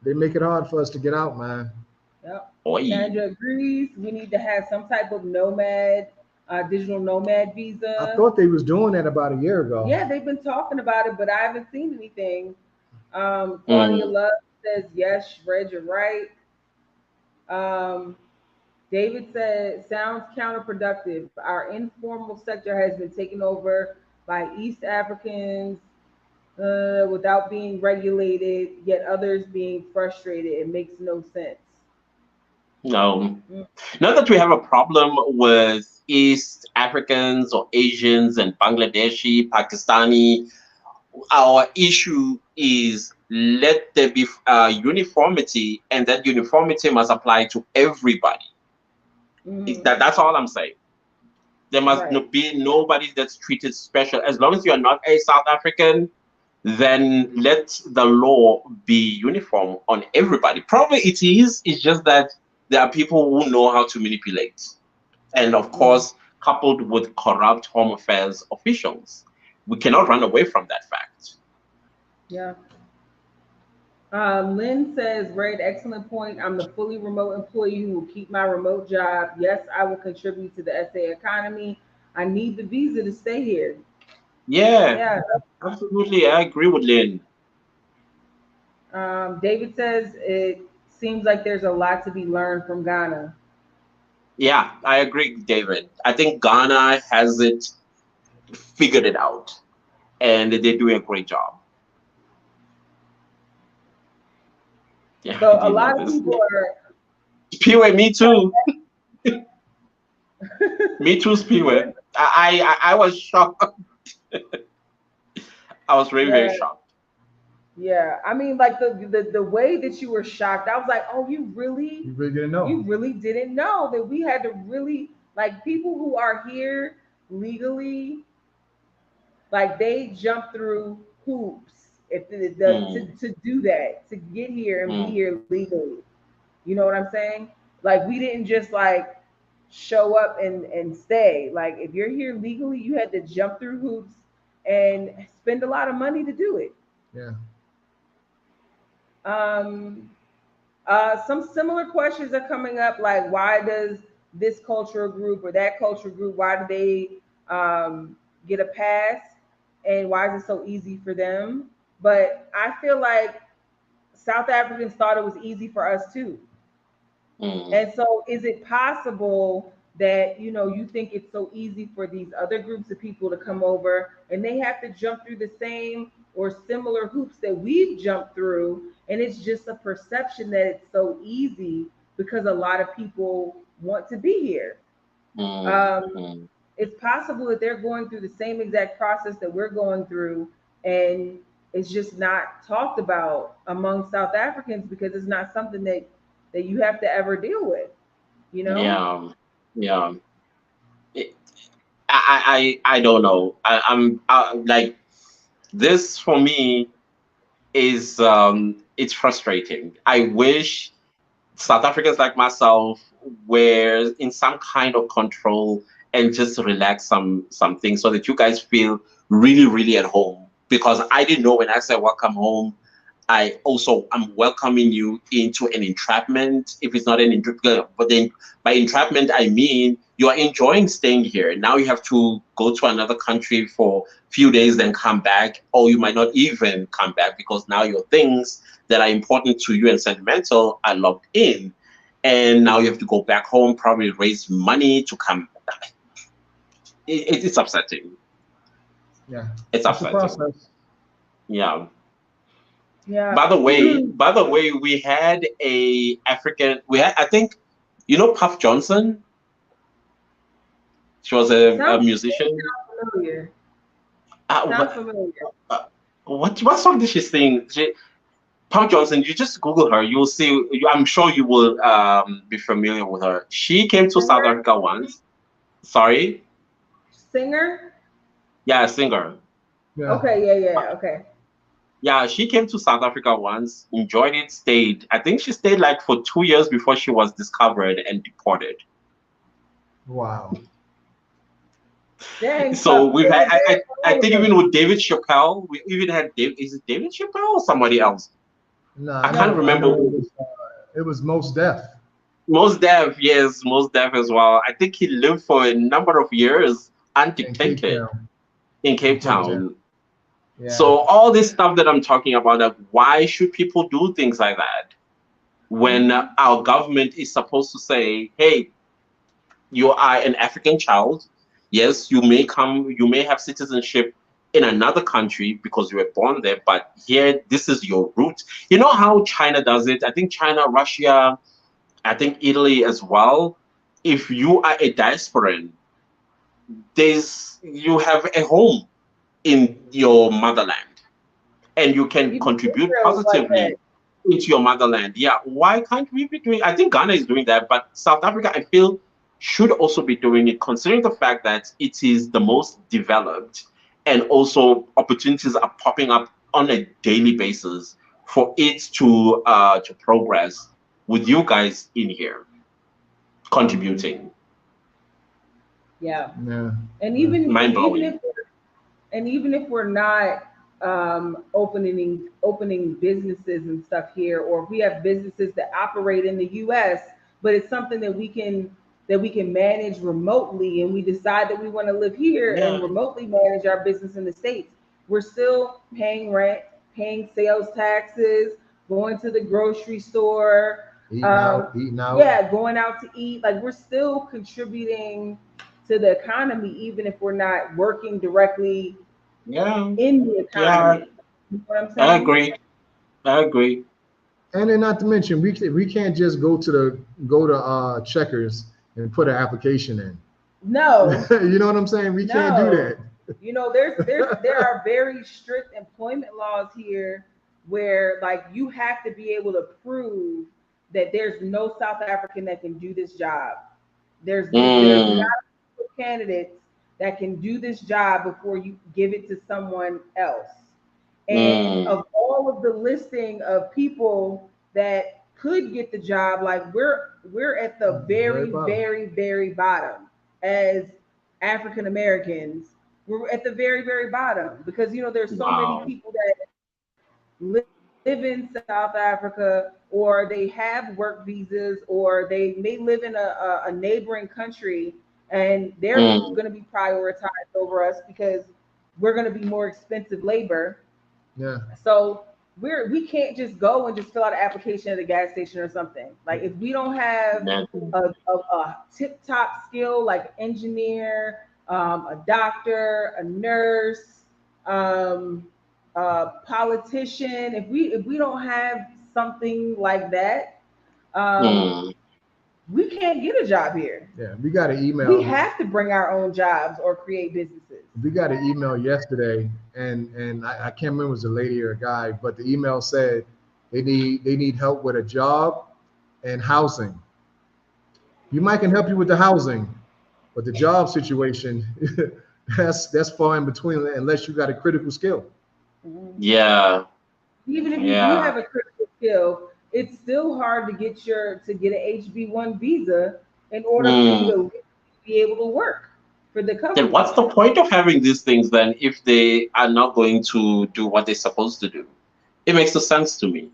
They make it hard for us to get out, man. Yep. Oi. Sandra agrees. We need to have some type of nomad, digital nomad I visa. thought they was doing that about a year ago. Yeah, they've been talking about it, but I haven't seen anything. Claudia Mm. Love says, yes, Reg, you're right. Um, David said, sounds counterproductive. Our informal sector has been taken over by East Africans without being regulated, yet others being frustrated. It makes no sense. No. Mm. Not that we have a problem with East Africans or Asians and Bangladeshi, Pakistani. Our issue is let there be uniformity, and that uniformity must apply to everybody. Mm. That's all I'm saying. There must Right. be nobody that's treated special. As long as you are not a South African, then let the law be uniform on everybody. Probably it is. It's just that there are people who know how to manipulate. And of Yeah. course, coupled with corrupt Home Affairs officials. We cannot run away from that fact. Yeah. Lynn says, Red, excellent point. I'm the fully remote employee who will keep my remote job. Yes, I will contribute to the SA economy. I need the visa to stay here. Yeah, Yeah. absolutely. I agree with Lynn. David says, it seems like there's a lot to be learned from Ghana. Yeah, I agree, David. I think Ghana has it figured it out, and they're doing a great job. Yeah, I So a didn't know lot of this. people are, Spiwe, me too. Me too, Spiwe. I was shocked. I was really, very yeah, shocked. yeah. I mean, like the way that you were shocked, I was like, oh, You really didn't know. you really didn't know that we had to really, like, people who are here legally, like they jump through hoops if Mm, to do that, to get here and be mm, here legally. You know what I'm saying? Like we didn't just like show up and stay. Like if you're here legally, you had to jump through hoops and spend a lot of money to do it. Yeah. Um, some similar questions are coming up, like why does this cultural group or that cultural group, why do they get a pass, and why is it so easy for them? But I feel like South Africans thought it was easy for us too. mm. And so, is it possible that you think it's so easy for these other groups of people to come over and they have to jump through the same or similar hoops that we've jumped through, and it's just a perception that it's so easy because a lot of people want to be here? Mm, Um, mm. it's possible that they're going through the same exact process that we're going through, and it's just not talked about among South Africans because it's not something that you have to ever deal with, you know? Yeah, yeah. It, I don't know. I'm like this for me is it's frustrating. I wish South Africans like myself were in some kind of control and just relax some things so that you guys feel really, really at home. Because I didn't know when I said welcome home, I also am welcoming you into an entrapment. If it's not an entrapment, but then by entrapment I mean you are enjoying staying here. Now you have to go to another country for a few days, then come back, or you might not even come back because now your things that are important to you and sentimental are locked in, and now you have to go back home, probably raise money to come. It's upsetting. Yeah, It's it's a upsetting. process. Yeah. Yeah. By the way, we had a African. We had, I think, you know, Puff Johnson. She was a Sounds musician. familiar. Sounds Uh, familiar. uh, what song did she sing? Puff Johnson. You just Google her. You'll see. I'm sure you will be familiar with her. She came to South Singer? Africa once. Sorry. Singer? Yeah, a singer. Yeah. Okay, yeah. Okay. Yeah, she came to South Africa once, enjoyed it, stayed. I think she stayed like for 2 years before she was discovered and deported. Wow. Dang, So Puff, we've you had, was there for I all think of even them. with David Chappelle, we even had David. Is it David Chappelle or somebody else? No, I I can't know. I remember. know it was most deaf Most Def, yes, Most Def as well. I think he lived for a number of years in Cape undetected Town. in In Cape Cape Town. Town. Yeah. So all this stuff that I'm talking about, like why should people do things like that when Hmm. our government is supposed to say, "Hey, you are an African child. Yes, you may have citizenship in another country because you were born there, but here, this is your root." You know how China does it? I think China, Russia, I think Italy as well. If you are a diasporan, you have a home in your motherland and you can Even contribute Israel is like that. positively into your motherland. Yeah, why can't we be doing? I think Ghana is doing that, but South Africa, I feel, should also be doing it, considering the fact that it is the most developed, and also opportunities are popping up on a daily basis for it to progress. With you guys in here contributing, Yeah. Yeah. And Yeah. even mind and even blowing. if and even if we're not opening businesses and stuff here, or if we have businesses that operate in the U.S., but it's something that we can manage remotely, and we decide that we want to live here and Yeah. remotely manage our business in the States, we're still paying rent, paying sales taxes, going to the grocery store, Eating um, out, eating out. yeah, going out to eat. Like we're still contributing to the economy, even if we're not working directly Yeah. in the Yeah. economy. You know what I'm I saying? agree. I agree. And then not to mention, we can't just go to Checkers and put an application in. No, You know what I'm saying? We can't do no. that. There are very strict employment laws here where like you have to be able to prove that there's no South African that can do this job. There's got Mm, to be candidates that can do this job before you give it to someone else. And mm, of all of the listing of people that could get the job, like we're at the Very very, bottom. very, very bottom as African Americans. We're at the very, very bottom because there's so many wow. people that live in South Africa, or they have work visas, or they may live in a neighboring country, and they're Mm, going to be prioritized over us because we're going to be more expensive labor. Yeah. So we can't just go and just fill out an application at a gas station or something. Like if we don't have imagine. a tip top skill like engineer, a doctor, a nurse, um, a politician, if we don't have something like that, um, Mm, we can't get a job here. Yeah, we got an email. We have to bring our own jobs or create businesses. We got an email yesterday, and I can't remember if it was a lady or a guy, but the email said they need help with a job and housing. You might can help you with the housing, but the job situation that's far in between unless you got a critical skill. Yeah. Even if you do have a critical skill, it's still hard to get an HB1 visa in order for you to be able to work for the company. Then what's the point of having these things then if they are not going to do what they're supposed to do? It makes no sense to me.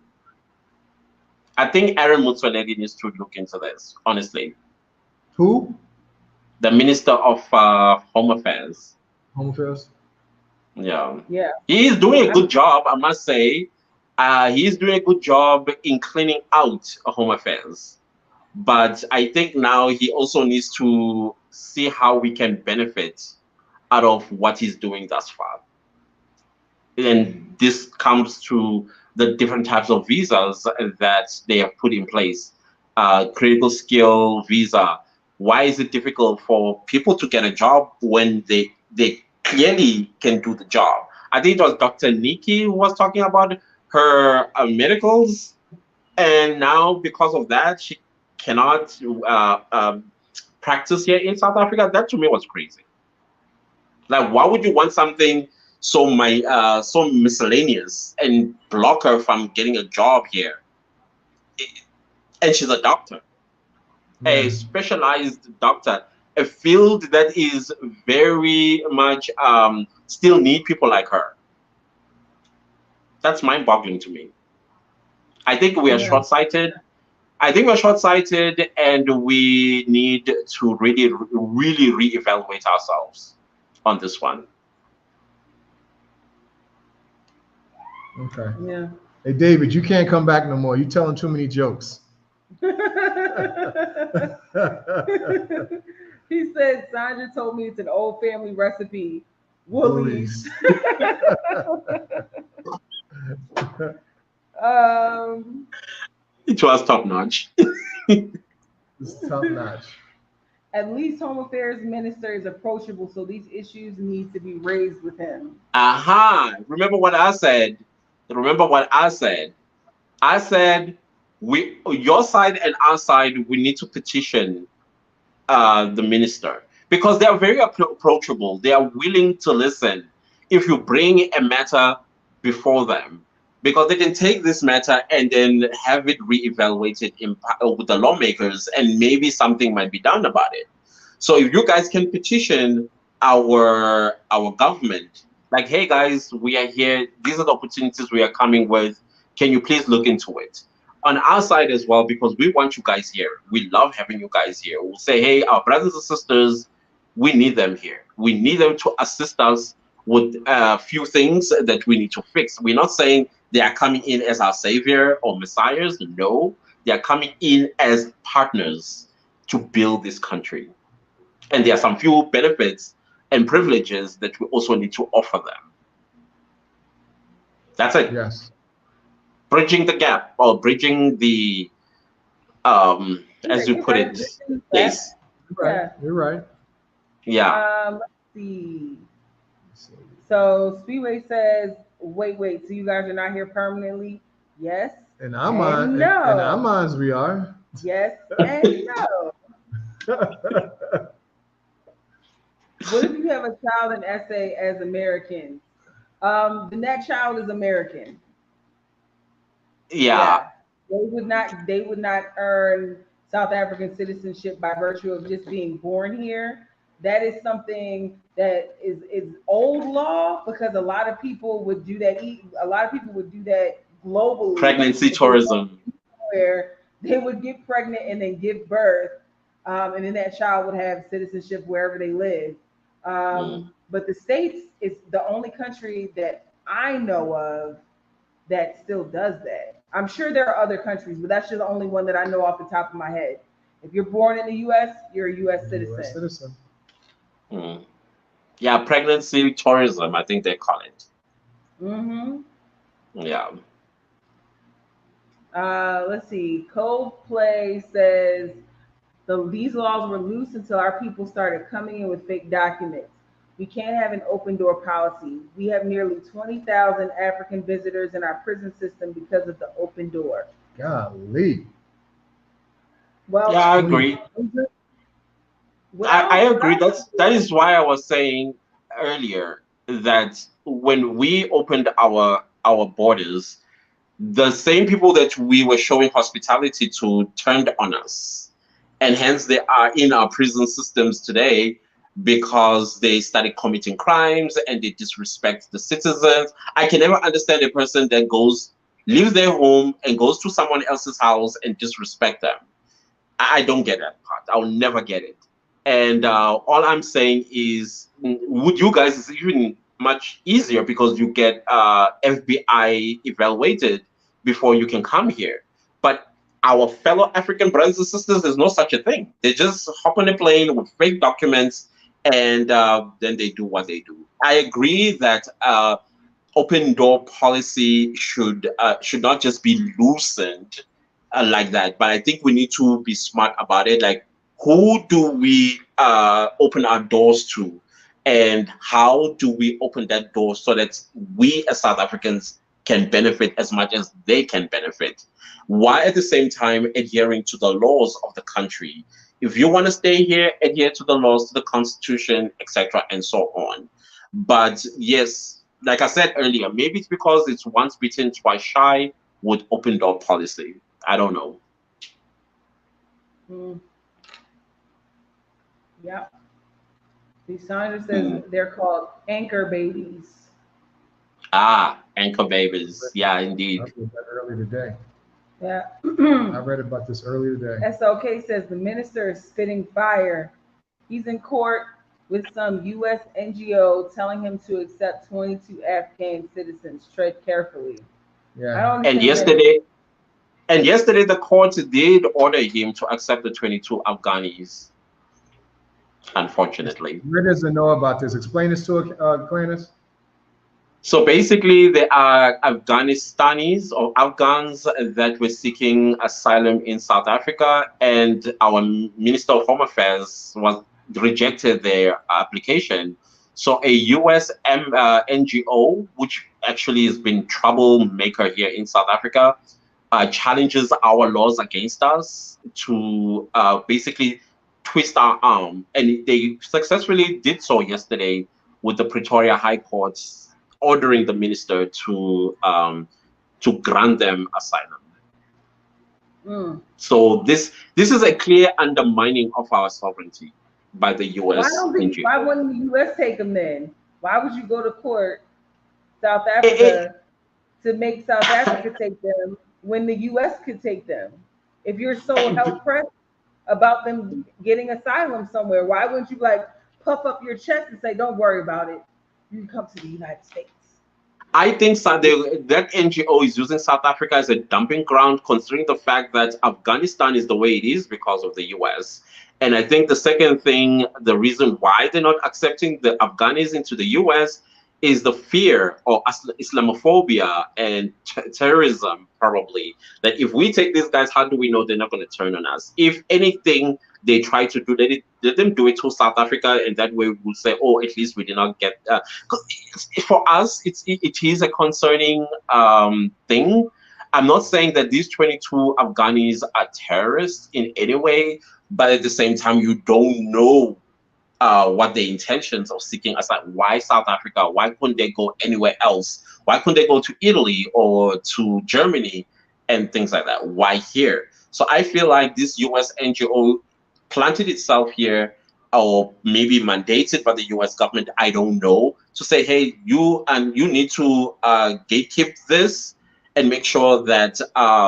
I think Aaron Mutsoaledi needs to look into this, honestly. Who? The Minister of Home Affairs. Home Affairs? Yeah. He is doing a good job, I must say. He's doing a good job in cleaning out Home Affairs. But I think now he also needs to see how we can benefit out of what he's doing thus far. And this comes to the different types of visas that they have put in place. Critical skill visa. Why is it difficult for people to get a job when they clearly can do the job? I think it was Dr. Nikki who was talking about her medicals, and now because of that, she cannot practice here in South Africa. That to me was crazy. Like, why would you want something so miscellaneous and block her from getting a job here? And she's a doctor, a specialized doctor, a field that is very much still need people like her. That's mind-boggling to me. I think we are short-sighted. And we need to really reevaluate ourselves on this one. Okay. Yeah. Hey, David, you can't come back no more. You're telling too many jokes. He said, Sandra told me it's an old family recipe. Woolies. It was top notch. It's top notch. At least Home Affairs Minister is approachable, so these issues need to be raised with him. Remember what I said? I said your side and our side, we need to petition the minister because they are very approachable. They are willing to listen if you bring a matter before them, because they can take this matter and then have it reevaluated with the lawmakers, and maybe something might be done about it. So if you guys can petition our government, like, hey guys, we are here. These are the opportunities we are coming with. Can you please look into it? On our side as well, because we want you guys here. We love having you guys here. We'll say, hey, our brothers and sisters, we need them here. We need them to assist us with a few things that we need to fix. We're not saying they are coming in as our savior or messiahs. No, they are coming in as partners to build this country. And there are some few benefits and privileges that we also need to offer them. That's it. Yes. Bridging the gap, or bridging the as you put it. Yes. You're right. Yeah. Let's see. So Speedway says, wait, so you guys are not here permanently? Yes. In our minds, no. In our minds we are. Yes and no. What if you have a child in SA as American? Then that child is American. Yeah. They would not earn South African citizenship by virtue of just being born here. That is something that is old law, because a lot of people would do that. A lot of people would do that globally. Pregnancy tourism, where they would get pregnant and then give birth, and then that child would have citizenship wherever they live. But the States is the only country that I know of that still does that. I'm sure there are other countries, but that's just the only one that I know off the top of my head. If you're born in the U.S., you're a U.S. citizen. Yeah, pregnancy tourism, I think they call it. Yeah. Let's see. Coldplay says, These laws were loose until our people started coming in with fake documents. We can't have an open door policy. We have nearly 20,000 African visitors in our prison system because of the open door. Golly. Well, Yeah, I agree. I agree. That is why I was saying earlier that when we opened our borders, the same people that we were showing hospitality to turned on us. And hence they are in our prison systems today because they started committing crimes and they disrespect the citizens. I can never understand a person that leaves their home and goes to someone else's house and disrespect them. I don't get that part. I'll never get it. And all I'm saying is, with you guys, it's even much easier because you get FBI evaluated before you can come here. But our fellow African brothers and sisters, there's no such a thing. They just hop on a plane with fake documents and then they do what they do. I agree that open door policy should not just be loosened like that, but I think we need to be smart about it. Like, who do we open our doors to, and how do we open that door so that we as South Africans can benefit as much as they can benefit, while at the same time adhering to the laws of the country. If you want to stay here, adhere to the laws, to the Constitution, etc., and so on. But yes, like I said earlier, maybe it's because it's once bitten, twice shy with open door policy. I don't know. Yeah. Sandra says they're called anchor babies. Ah, anchor babies. Yeah, indeed. I read that earlier today. Yeah. I read about this earlier today. SOK says the minister is spitting fire. He's in court with some U.S. NGO telling him to accept 22 Afghan citizens. Tread carefully. Yeah. And yesterday the court did order him to accept the 22 Afghanis. Unfortunately. Where doesn't know about this? Explain this to Clenis. So basically, there are Afghanistanis or Afghans that were seeking asylum in South Africa, and our Minister of Home Affairs rejected their application. So a U.S. NGO, which actually has been troublemaker here in South Africa, challenges our laws against us to basically twist our arm, and they successfully did so yesterday with the Pretoria High Court ordering the minister to grant them asylum. So this is a clear undermining of our sovereignty by the U.S. Why wouldn't the U.S. take them then? Why would you go to court, South Africa, to make South Africa take them when the U.S. could take them? If you're so health pressed about them getting asylum somewhere, why wouldn't you puff up your chest and say, "Don't worry about it. You can come to the United States"? I think that NGO is using South Africa as a dumping ground, considering the fact that Afghanistan is the way it is because of the US. And I think the second thing, the reason why they're not accepting the Afghanis into the US is the fear of Islamophobia and terrorism, probably. That if we take these guys, how do we know they're not going to turn on us? If anything they try to do, let them do it to South Africa, and that way we'll say, oh, at least we did not get. For us, it is a concerning thing. I'm not saying that these 22 Afghanis are terrorists in any way, but at the same time, you don't know what the intentions of seeking asylum. Why South Africa? Why couldn't they go anywhere else? Why couldn't they go to Italy or to Germany and things like that? Why here? So I feel like this US NGO planted itself here, or maybe mandated by the US government, I don't know, to say, hey, you need to gatekeep this and make sure that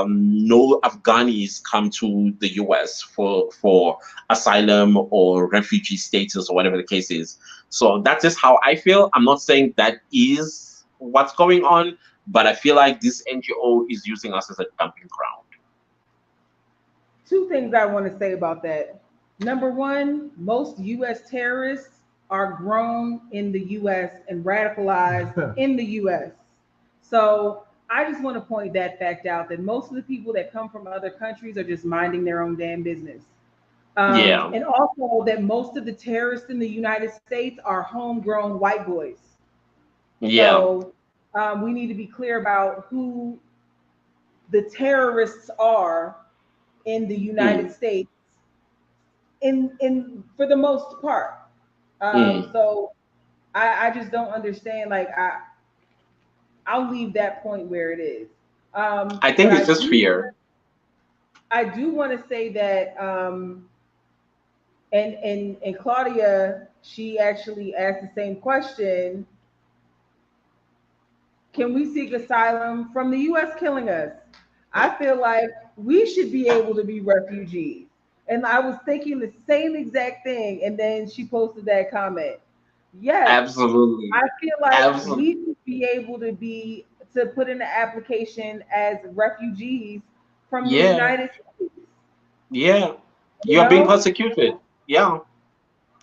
no Afghanis come to the US for asylum or refugee status or whatever the case is. So that's just how I feel. I'm not saying that is what's going on, but I feel like this NGO is using us as a dumping ground. Two things I want to say about that. Number one, most US terrorists are grown in the US and radicalized in the US. So I just want to point that fact out, that most of the people that come from other countries are just minding their own damn business. Yeah. And also that most of the terrorists in the United States are homegrown white boys. Yeah. So we need to be clear about who the terrorists are in the United Mm, States in for the most part. mm. So I just don't understand. Like I'll leave that point where it is. I But think it's just fear. I do want to say that and Claudia, she actually asked the same question. Can we seek asylum from the US killing us? I feel like we should be able to be refugees. And I was thinking the same exact thing. And then she posted that comment. Yes, I Absolutely. feel like Absolutely. we should be able to put in an application as refugees from the Yeah. United States. Yeah. You You are being know? persecuted. Yeah.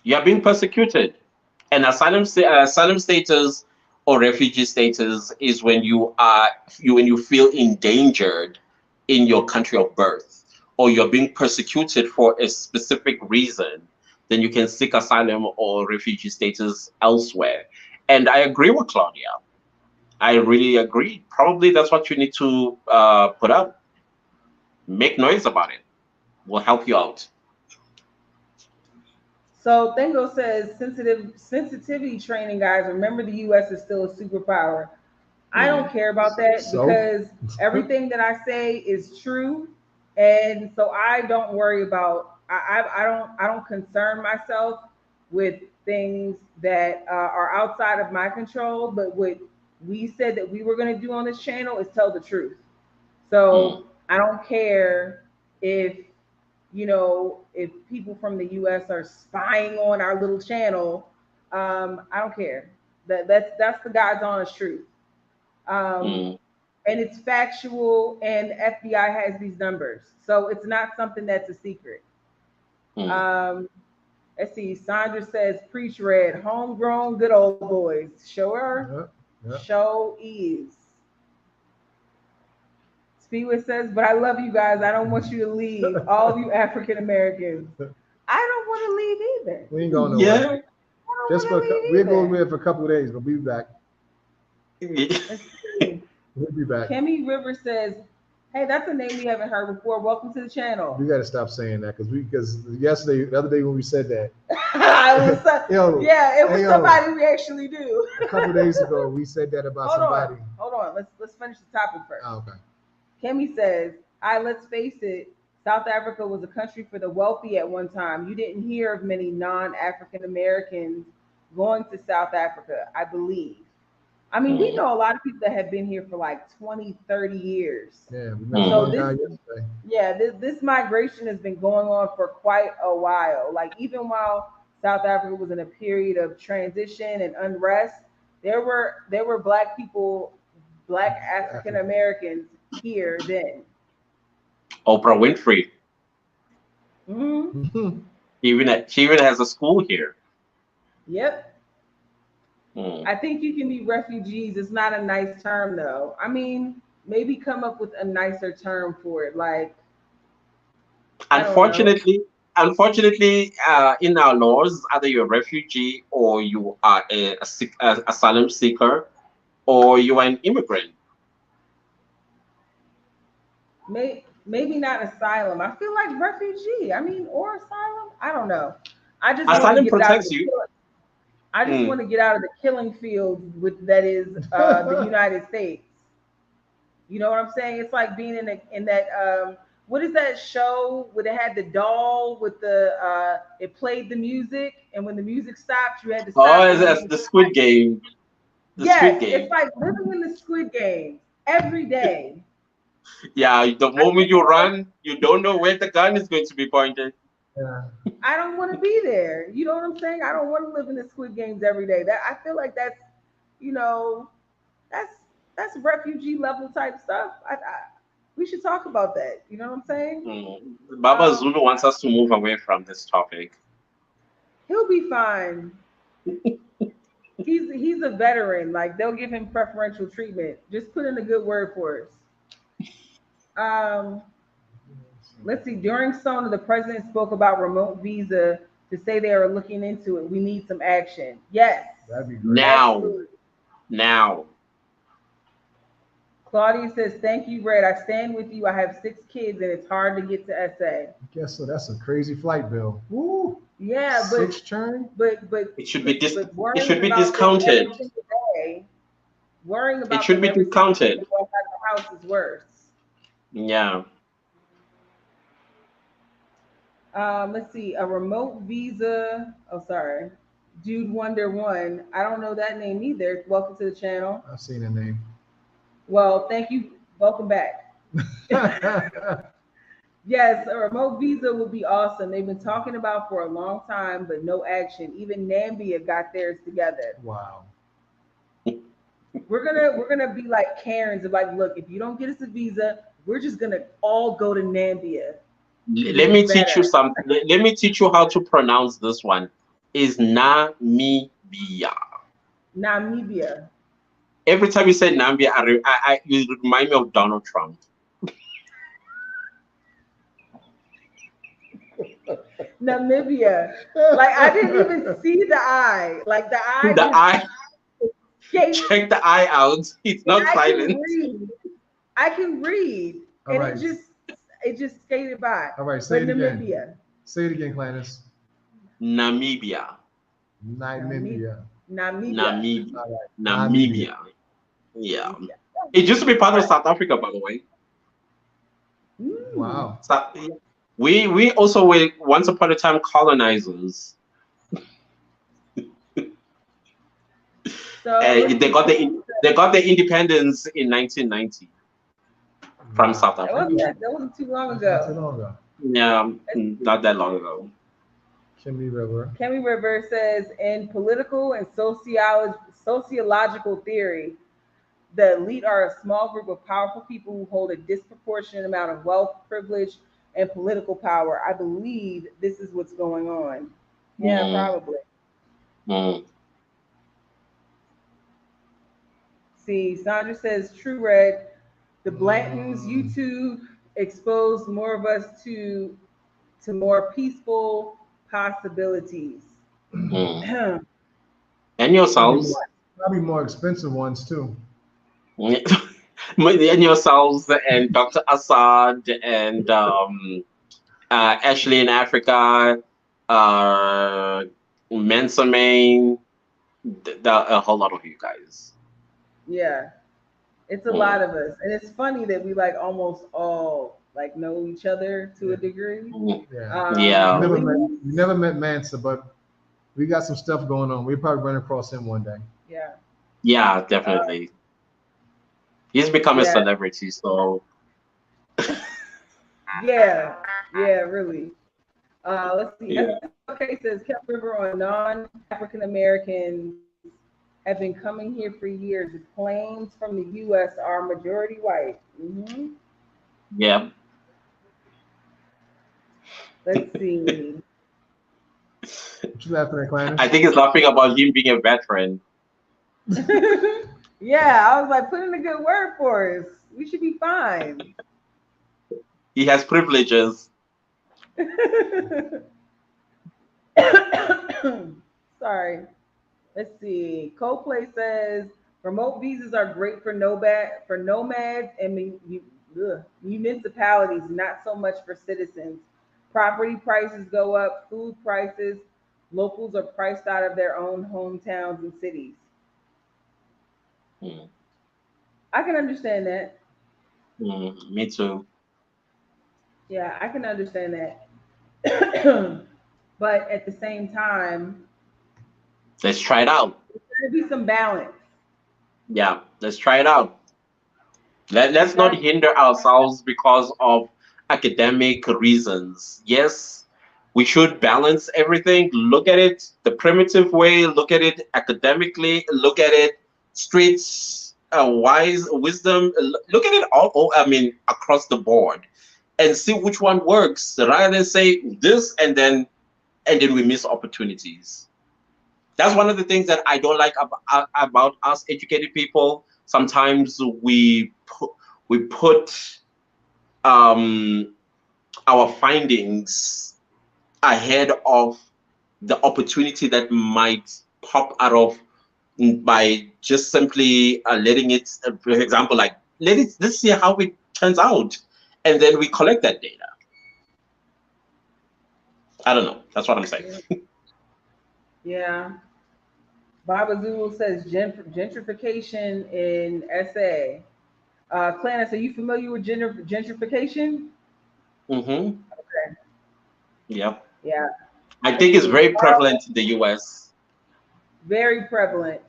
You are being persecuted. And asylum status or refugee status is when you feel endangered in your country of birth, or you're being persecuted for a specific reason. Then you can seek asylum or refugee status elsewhere. And I agree with Claudia. I really agree. Probably that's what you need to put up. Make noise about it. Will help you out. So Thingo says sensitivity training, guys. Remember, the U.S. is still a superpower. I don't Mm, care about that So, because everything that I say is true, and so I don't worry about. I don't concern myself with things that are outside of my control. But what we said that we were going to do on this channel is tell the truth. mm, So I don't care if if people from the US are spying on our little channel. I don't care. That's the God's honest truth. Um, mm, and it's factual, and the FBI has these numbers. So it's not something that's a secret. mm. Um, let's see. Sandra says, preach red, homegrown, good old boys. Sure, yeah, yeah. show is. Speedway says, but I love you guys. I don't want you to leave. All of you African Americans. I don't want to leave either. We ain't going nowhere. Yeah. I don't Just want for to leave we'll go either. away for a couple of days, but we'll be back. Let's see. We'll be back. Kemi River says, hey, that's a name we haven't heard before. Welcome to the We channel. got to stop saying that because yesterday, the other day when we said that, yo, Yeah, it was hey yo, somebody we actually do. a couple of days ago we said that about Hold somebody. on. Hold on. Let's finish the topic first. Oh, okay. Kemi says, I let's face it, South Africa was a country for the wealthy at one time. You didn't hear of many non-African Americans going to South Africa, I believe. I mean, we Mm, know a lot of people that have been here for like 20, 30 years. Yeah, we met the So mm, one this, guy yesterday. yeah, this migration has been going on for quite a while. Like even while South Africa was in a period of transition and unrest, there were black people, black African Africa. Americans here then. Oprah Winfrey. Hmm. She even has a school here. Yep. Mm. I think you can be refugees. It's not a nice term though. I mean, maybe come up with a nicer term for it. Like, I don't know. Unfortunately, in our laws, either you're a refugee or you are a asylum seeker or you are an immigrant. Maybe not asylum. I feel like refugee. I mean, or asylum. I don't know. I just want to Asylum get it out of protects the you. kill- I just Mm. want to get out of the killing field with that is the United States. You know what I'm saying? It's like being in that what is that show where they had the doll with the it played the music, and when the music stopped, you had to Oh, stop and that's do the Squid Game. The Squid yes, it's Game. like living in the Squid Game every day. Yeah, the I moment you don't want run, you don't know where the gun is going to be pointed. Yeah. I don't want to be there. You know what I'm saying? I don't want to live in the Squid Games every day. That I feel like that's you know that's that's refugee level type stuff. We should talk about that. You know what I'm saying? Mm. Baba Um, Zulu wants us to move away from this topic. he'll be fine. He's a veteran. Like they'll give him preferential treatment. Just put in a good word for us. Um, Let's see. During Sona, the president spoke about remote visa to say they are looking into it. We need some action. Yes. That'd be great. Now, Absolutely. now. Claudia says, "Thank you, Red. I stand with you. I have 6 kids, and it's hard to get to SA." Guess so. That's a crazy flight bill. Woo. Yeah, but 6 churn. but It should be but it should be about them discounted. every single day, worrying It about should them be every single day discounted. going back to the house is worse. Yeah. Let's see. A remote visa. Oh, sorry. Dude Wonder One. I don't know that name either. Welcome to the channel. I've seen the name. Well, thank you. Welcome back. Yes, a remote visa would be awesome. They've been talking about for a long time, but no action. Even Nambia got theirs together. Wow. We're gonna be like Karens of like, look, if you don't get us a visa, we're just gonna all go to Nambia. Let me teach you something. Let me teach you how to pronounce this one. Is Namibia. Namibia. Every time you say Namibia, you remind me of Donald Trump. Namibia. Like I didn't even see the eye. Like the eye. The eye. Just Check the eye out. It's not silent. I can read. All And right. it just skated by. All right, say it again. Namibia. Say it again, Clannis. Namibia. Namibia. Namibia. All right. Namibia. Yeah. It used to be part of South Africa, by the way. Wow. So, we also were once upon a time colonizers. So they got the independence in 1990 from South Africa. That wasn't too long ago. Not too long ago. Yeah, not that long ago. Kemi River. Kemi River says, in political and sociological theory, the elite are a small group of powerful people who hold a disproportionate amount of wealth, privilege, and political power. I believe this is what's going on. Yeah, probably. See, Sandra says, true, Red. The Blantons YouTube exposed more of us to more peaceful possibilities. And yourselves. Probably more expensive ones too. And yourselves and Dr. Assad and Ashley in Africa, Mensa Main, a whole lot of you guys. Yeah, it's a lot of us, and it's funny that we like almost all like know each other to a degree. Yeah. We never met Mansa, but we got some stuff going on. We probably run across him one day. Yeah. Yeah, definitely. He's become a celebrity, so. Yeah, really. Let's see. Okay, says Kept River on non-African Americans have been coming here for years. The planes from the U.S. are majority white. Yeah. Let's see. What you laughing at, Clannis? I think he's laughing about him being a veteran. Yeah, I was like, put in a good word for us. We should be fine. He has privileges. Sorry. Let's see. Coldplay says remote visas are great for nomads and municipalities, not so much for citizens. Property prices go up, food prices. Locals are priced out of their own hometowns and cities. I can understand that. Me too. Yeah, I can understand that. But at the same time, let's try it out. There's going to be some balance. Yeah, let's try it out. Let's not hinder ourselves because of academic reasons. Yes, we should balance everything. Look at it the primitive way. Look at it academically. Look at it streets wisdom. Look at it all. I mean, across the board, and see which one works. Rather than say this and then we miss opportunities. That's one of the things that I don't like about us educated people. Sometimes we put our findings ahead of the opportunity that might pop out of by just simply letting it, for example, like let's see how it turns out, and then we collect that data. I don't know. That's what I'm saying. Yeah. Baba Zulu says gentrification in SA. Clannis, are you familiar with gentrification? Mm-hmm. Okay. Yeah. Yeah. I think it's very prevalent in the US. Very prevalent.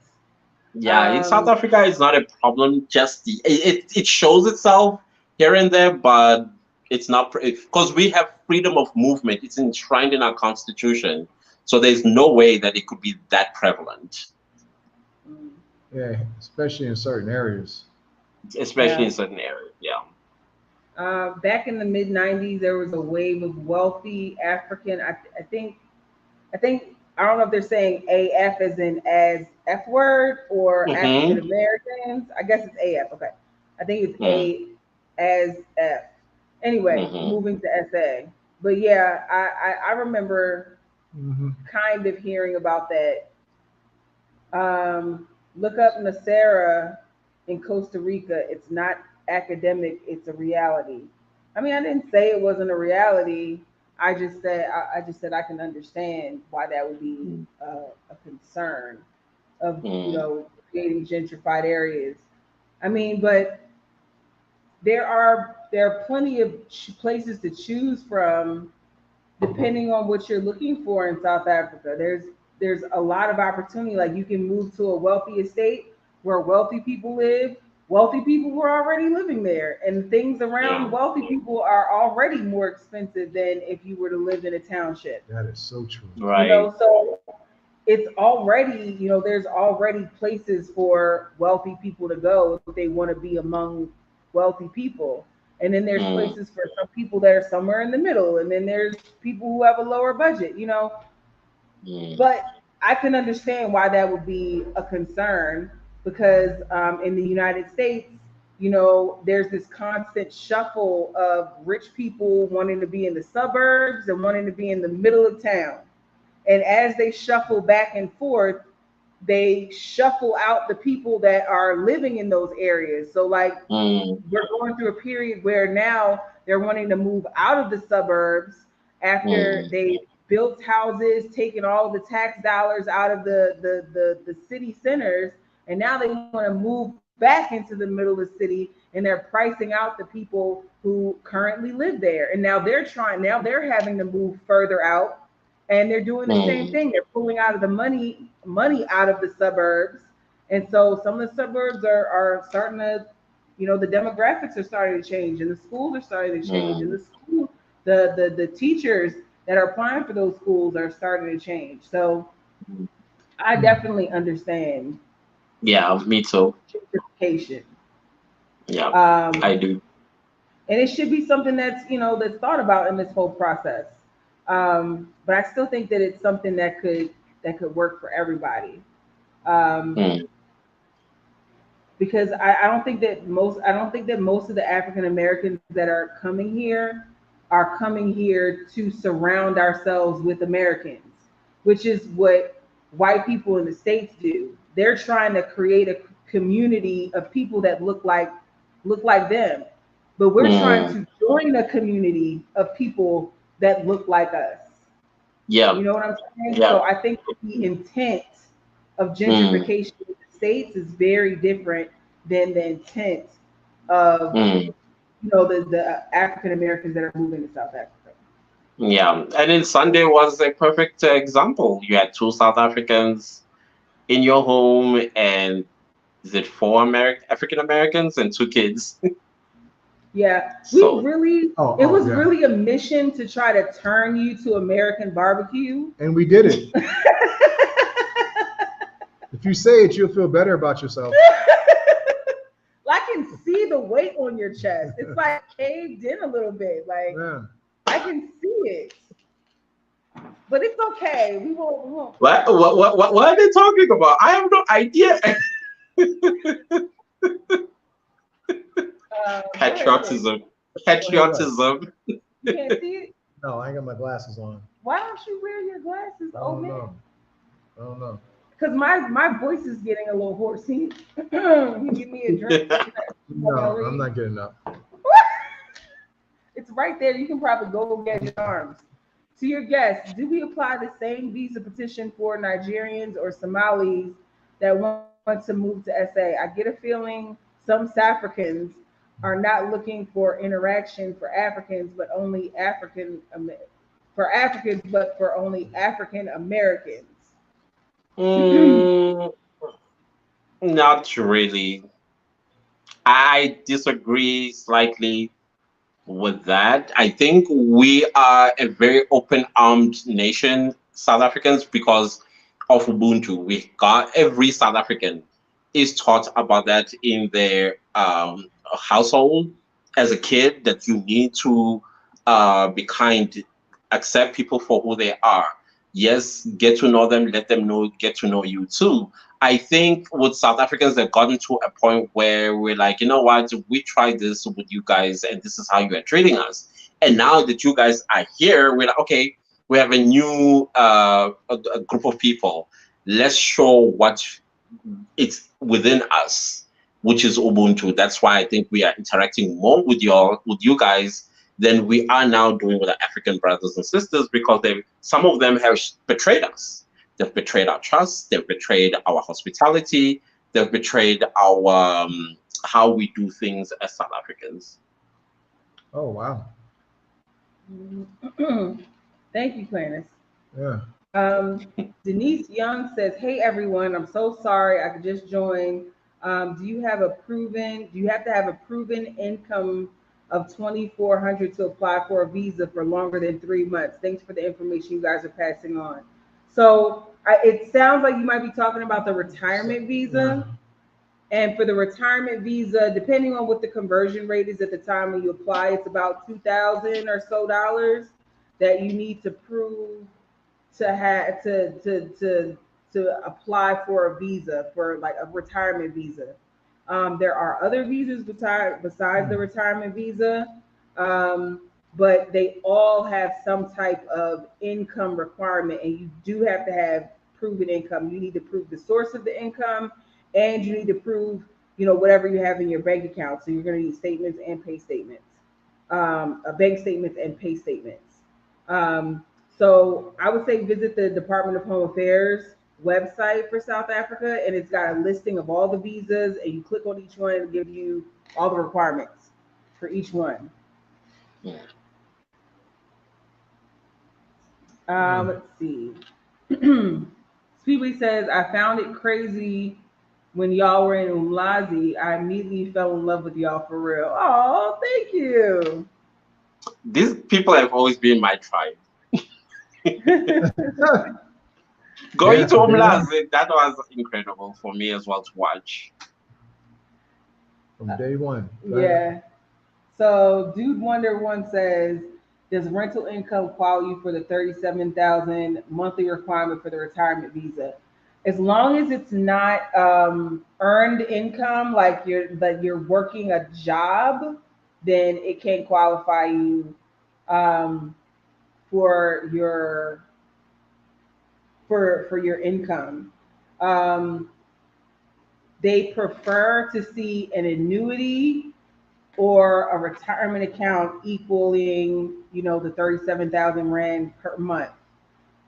Yeah, in South Africa, it's not a problem. Just it shows itself here and there, but it's not because we have freedom of movement. It's enshrined in our constitution, so there's no way that it could be that prevalent. Yeah, especially in certain areas. Especially in certain areas. Yeah. Back in the mid '90s, there was a wave of wealthy African. I think I don't know if they're saying AF as in as F word or African Mm-hmm. Americans. I guess it's AF. Okay, I think it's Mm-hmm. A as F. Anyway, Mm-hmm. moving to SA. But yeah, I remember Hmm. kind of hearing about that. Look up Nasera in Costa Rica. It's not academic, it's a reality. I mean, I didn't say it wasn't a reality. I just said I can understand why that would be a concern of creating gentrified areas. I mean, but there are plenty of places to choose from depending on what you're looking for in South Africa. There's a lot of opportunity. Like you can move to a wealthy estate where wealthy people live. Wealthy people who are already living there, and things around wealthy people are already more expensive than if you were to live in a township. That is so true. Right. So it's already, there's already places for wealthy people to go if they want to be among wealthy people. And then there's places for some people that are somewhere in the middle. And then there's people who have a lower budget. But I can understand why that would be a concern because in the United States, there's this constant shuffle of rich people wanting to be in the suburbs and wanting to be in the middle of town. And as they shuffle back and forth, they shuffle out the people that are living in those areas. So, like, we're going through a period where now they're wanting to move out of the suburbs after they built houses, taken all the tax dollars out of the city centers, and now they want to move back into the middle of the city, and they're pricing out the people who currently live there. And now they're having to move further out, and they're doing the same thing. They're pulling out of the money out of the suburbs. And so some of the suburbs are starting to, the demographics are starting to change, and the schools are starting to change, and the teachers that are applying for those schools are starting to change. So I definitely understand. Yeah, me too. Gentrification. Yeah, I do. And it should be something that's thought about in this whole process. But I still think that it's something that could work for everybody. Because I don't think that most of the African Americans that are coming here to surround ourselves with Americans, which is what white people in the States do. They're trying to create a community of people that look like them. But we're trying to join a community of people that look like us. Yeah. You know what I'm saying? Yeah. So I think the intent of gentrification in the States is very different than the intent of the African Americans that are moving to South Africa. Yeah, and then Sunday was a perfect example. You had two South Africans in your home, and is it four African Americans and two kids? Yeah, So- it was really a mission to try to turn you to American barbecue. And we did it. If you say it, you'll feel better about yourself. I can see the weight on your chest. It's like caved in a little bit. Like I can see it. But it's okay. We won't. What are they talking about? I have no idea. Patriotism. You can't see it? No, I ain't got my glasses on. Why don't you wear your glasses, I old don't man? know. I don't know. Because my voice is getting a little hoarse. He give me a drink. No, I'm not getting up. It's right there. You can probably go get your arms. To your guests, do we apply the same visa petition for Nigerians or Somalis that want to move to SA? I get a feeling some South Africans are not looking for interaction for Africans, but only for Africans, but for only African Americans. Mm, not really. I disagree slightly with that. I think we are a very open-armed nation, South Africans, because of Ubuntu. We got every South African is taught about that in their household as a kid that you need to be kind, accept people for who they are. Yes, get to know them, let them know, get to know you too. I think with South Africans, they've gotten to a point where we're like, you know what, we tried this with you guys, and this is how you are treating us. And now that you guys are here, we're like, okay, we have a new a group of people. Let's show what it's within us, which is Ubuntu. That's why I think we are interacting more with you guys than we are now doing with our African brothers and sisters, because some of them have betrayed us. They've betrayed our trust. They've betrayed our hospitality. They've betrayed our how we do things as South Africans. Oh wow. Thank you, Clarence. Yeah. Denise Young says, "Hey everyone, I'm so sorry I could just join. Do you have a proven? Do you have to have a proven income of 2,400 to apply for a visa for longer than 3 months? Thanks for the information you guys are passing on." So it sounds like you might be talking about the retirement visa. Yeah. And for the retirement visa, depending on what the conversion rate is at the time when you apply, it's about 2,000 or so dollars that you need to prove to have to apply for a visa, for like a retirement visa. There are other visas besides the retirement visa, um, but they all have some type of income requirement, and you do have to have proven income. You need to prove the source of the income, and you need to prove, whatever you have in your bank account. So you're going to need statements and pay statements, bank statements and pay statements. So I would say visit the Department of Home Affairs website for South Africa, and it's got a listing of all the visas, and you click on each one and give you all the requirements for each one. Let's see. Speedway says, I found it crazy when y'all were in Umlazi. I immediately fell in love with y'all for real. Oh, thank you. These people have always been my tribe. Going to Umlazi, that was incredible for me as well to watch. From day one. Yeah. So Dude Wonder One says, does rental income qualify you for the 37,000 monthly requirement for the retirement visa? As long as it's not earned income, like you're working a job, then it can qualify you for your income. Um, they prefer to see an annuity or a retirement account equaling, the 37,000 rand per month.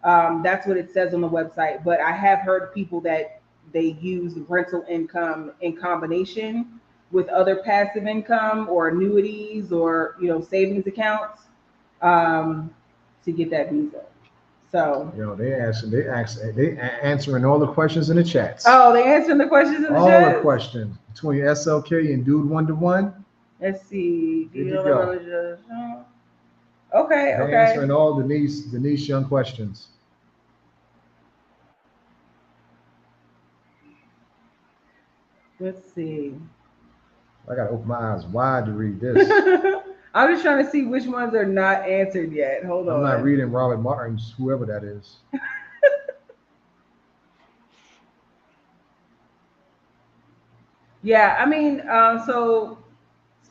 That's what it says on the website. But I have heard people that they use rental income in combination with other passive income or annuities or savings accounts to get that visa. So they answering all the questions in the chats. Oh, they answering the questions in the all chats? the questions between SLK and Dude 1-to-1. Let's see. Here you go. Okay, They're answering all Denise Young questions. Let's see. I gotta open my eyes wide to read this. I'm just trying to see which ones are not answered yet. Hold on. I'm not reading Robert Martin's, whoever that is. Yeah, I mean, so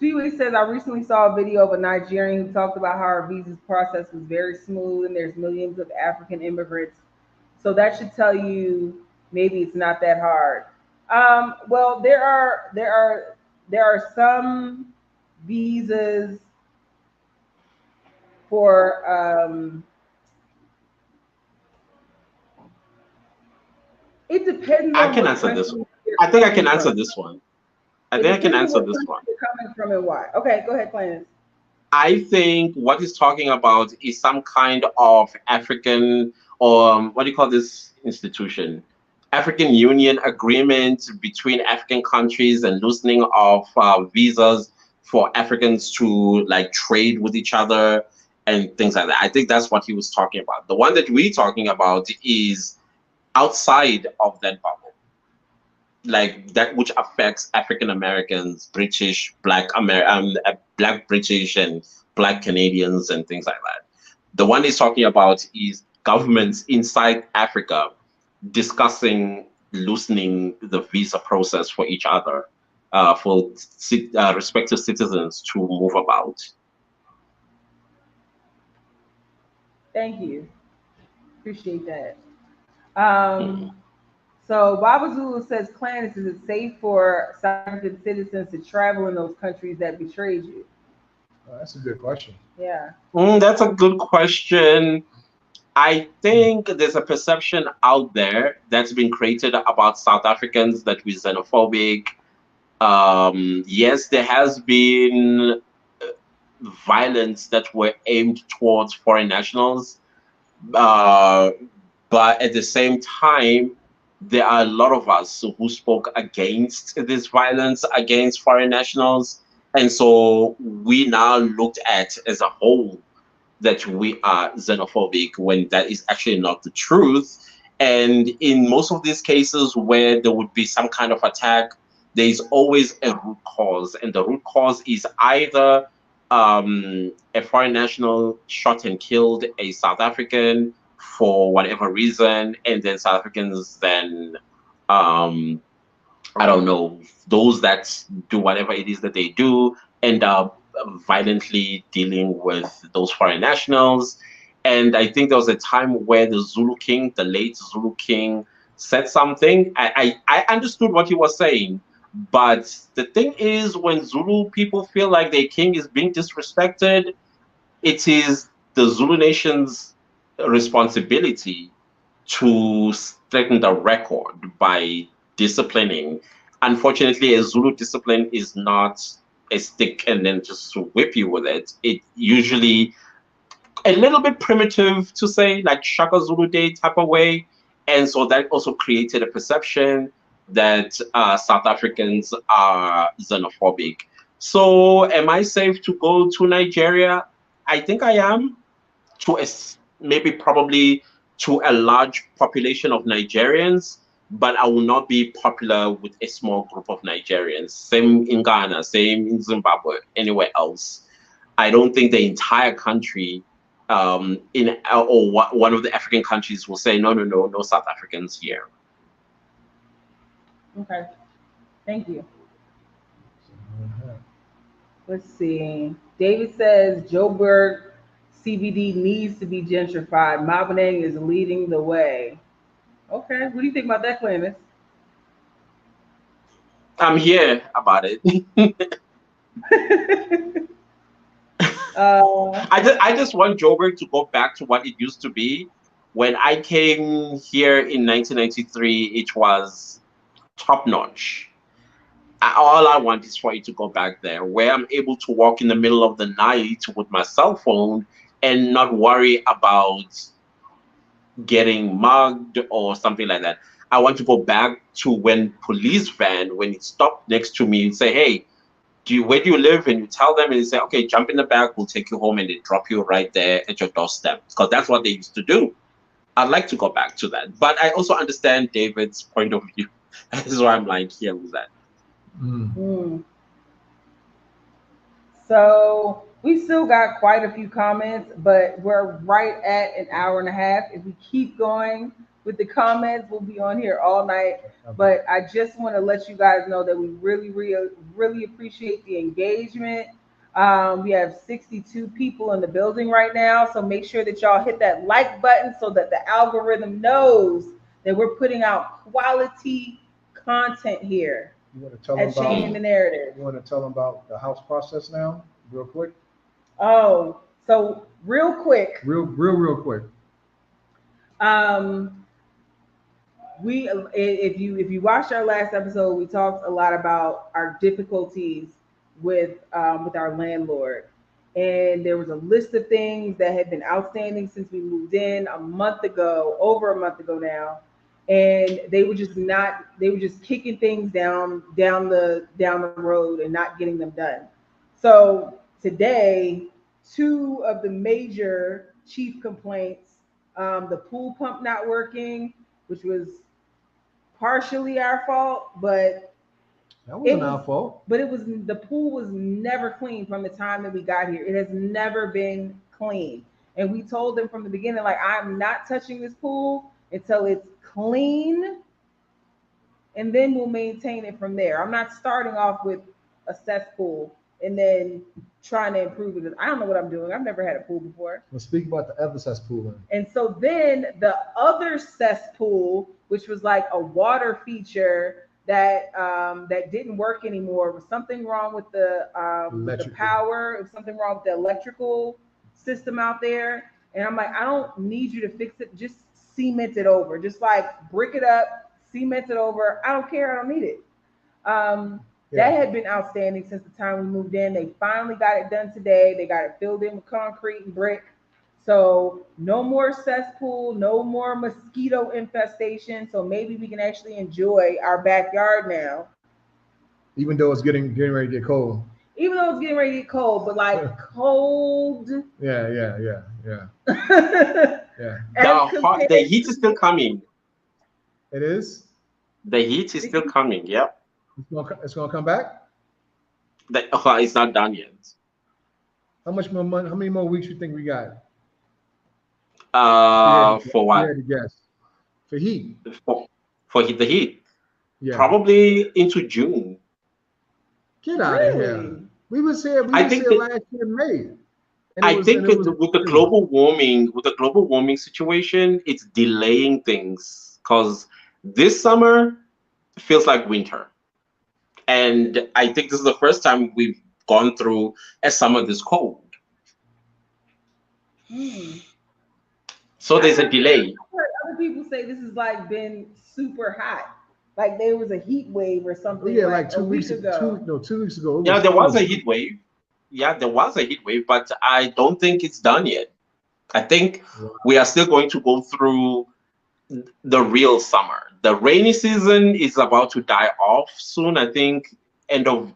Speedway says, I recently saw a video of a Nigerian who talked about how our visa process was very smooth and there's millions of African immigrants. So that should tell you maybe it's not that hard. Well, there are some visas for it depends I on can what answer this country one. you're I think I can coming answer from. this one. I It think I can depends on answer what this country one. you're coming from and why. Okay, go ahead, Clarence. I think what he's talking about is some kind of African, or what do you call this institution? African Union agreement between African countries and loosening of visas for Africans to like trade with each other and things like that. I think that's what he was talking about. The one that we're talking about is outside of that bubble, like that which affects African Americans, British, Black British, and Black Canadians, and things like that. The one he's talking about is governments inside Africa discussing loosening the visa process for each other, for respective citizens to move about. Thank you. Appreciate that. Hmm. So Baba Zulu says, Clarence, is it safe for South African citizens to travel in those countries that betrayed you? That's a good question. Yeah. That's a good question. I think there's a perception out there that's been created about South Africans that we're xenophobic. Yes, there has been violence that were aimed towards foreign nationals, uh, but at the same time, there are a lot of us who spoke against this violence against foreign nationals, and so we now looked at as a whole that we are xenophobic when that is actually not the truth. And in most of these cases where there would be some kind of attack, there is always a root cause. And the root cause is either a foreign national shot and killed a South African for whatever reason, and then South Africans then um, I don't know, those that do whatever it is that they do end up violently dealing with those foreign nationals. And I think there was a time where the Zulu King, the late Zulu King, said something. I understood what he was saying. But the thing is, when Zulu people feel like their king is being disrespected, it is the Zulu nation's responsibility to straighten the record by disciplining. Unfortunately, a Zulu discipline is not a stick and then just to whip you with it. It usually a little bit primitive to say, like Shaka Zulu Day type of way. And so that also created a perception that South Africans are xenophobic. So, am I safe to go to Nigeria? I think I am, to maybe probably to a large population of Nigerians, but I will not be popular with a small group of Nigerians. Same in Ghana, same in Zimbabwe, anywhere else. I don't think the entire country in or one of the African countries will say no, no, no, no South Africans here. Okay. Thank you. Mhm. Let's see. David says Joburg CBD needs to be gentrified. Maboneng is leading the way. Okay. What do you think about that, Clemens? I'm here about it. uh, I just want Joburg to go back to what it used to be. When I came here in 1993, it was top notch. All I want is for it to go back there, where I'm able to walk in the middle of the night with my cell phone and not worry about getting mugged or something like that. I want to go back to when police van, when it stopped next to me and say, hey, where do you live? And you tell them and they say, okay, jump in the back, we'll take you home, and they drop you right there at your doorstep. Because that's what they used to do. I'd like to go back to that. But I also understand David's point of view. That is why I'm like here with that. Mm. hmm. So we still got quite a few comments, but we're right at an hour and a half. If we keep going, with the comments. We'll be on here all night. But I just want to let you guys know that we really appreciate the engagement. We have 62 people in the building right now, so make sure that y'all hit that like button so that the algorithm knows that we're putting out quality content here. You want to tell them at Changing the Narrative. You want to tell them about the house process now, real quick? Oh, so real quick. Real quick. We if you watched our last episode, we talked a lot about our difficulties with our landlord, and there was a list of things that had been outstanding since we moved in over a month ago now, and they were just kicking things down the road and not getting them done. So today, two of the major chief complaints, the pool pump not working, which was partially our fault, but that wasn't our fault. But the pool was never clean from the time that we got here. It has never been clean. And we told them from the beginning, like, I'm not touching this pool until it's clean, and then we'll maintain it from there. I'm not starting off with a cesspool and then trying to improve it. I don't know what I'm doing. I've never had a pool before. We'll speak about the other cesspool then. And so then the other cesspool, which was like a water feature that didn't work anymore, was something wrong with the power. It was something wrong with the electrical system out there. And I'm like, I don't need you to fix it. Just cement it over. Just like brick it up, cement it over. I don't care. I don't need it. That had been outstanding since the time we moved in. They finally got it done today. They got it filled in with concrete and brick. So no more cesspool, no more mosquito infestation. So maybe we can actually enjoy our backyard now. Even though it's getting ready to get cold. Even though it's getting ready to get cold, but like cold. Yeah. Yeah. The heat is still coming. It is? The heat is still coming, yep. It's gonna come back? It's not done yet. How much more money? How many more weeks you think we got? For what? For heat. For the heat. Yeah. Probably into June. Get out of here. We was here last year in May. I think with the global warming situation, it's delaying things because this summer feels like winter. And I think this is the first time we've gone through a summer this cold. So there's a delay. I've heard other people say this has like been super hot. Like there was a heat wave or something. Yeah, like 2 weeks ago. 2 weeks ago. Yeah, there was a heat wave. Yeah, there was a heat wave, but I don't think it's done yet. I think we are still going to go through the real summer. The rainy season is about to die off soon. I think end of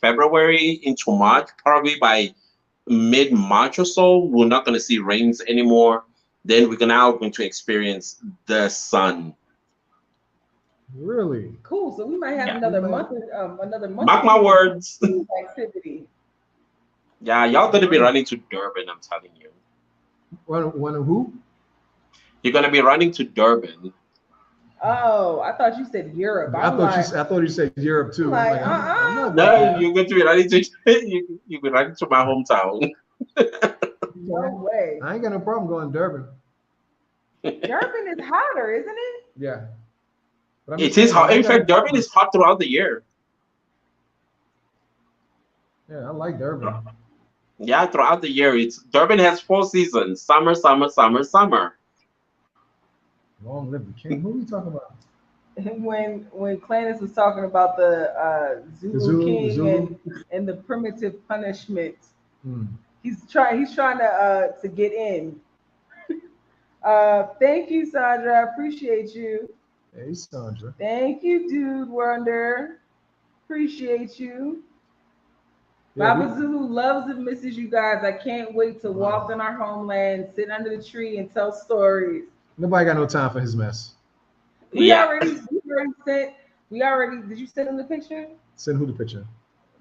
February into March, probably by mid-March or so, we're not going to see rains anymore. Then we're now going to experience the sun. Really? Cool. So we might have another month. Mark my words. Activity. Yeah, y'all going to be running to Durban, I'm telling you. One of who? You're going to be running to Durban. Oh, I thought you said Europe. I thought you said Europe too. Like, no, you're going to be running to you'll be running to my hometown. No way. I ain't got no problem going to Durban. Durban is hotter, isn't it? Yeah. It is hot. In fact, Durban is hot throughout the year. Yeah, I like Durban. Yeah, throughout the year. Durban has 4 seasons: summer, summer, summer, summer. Long live the king. Who are we talking about? When Clannis was talking about the Zulu King and the primitive punishment, he's trying to get in. Thank you, Sandra. I appreciate you. Hey, Sandra. Thank you, Dude Wonder. Appreciate you. Baba Zulu loves and misses you guys. I can't wait to walk in our homeland, sit under the tree, and tell stories. Nobody got no time for his mess. Did you send him the picture? Send who the picture?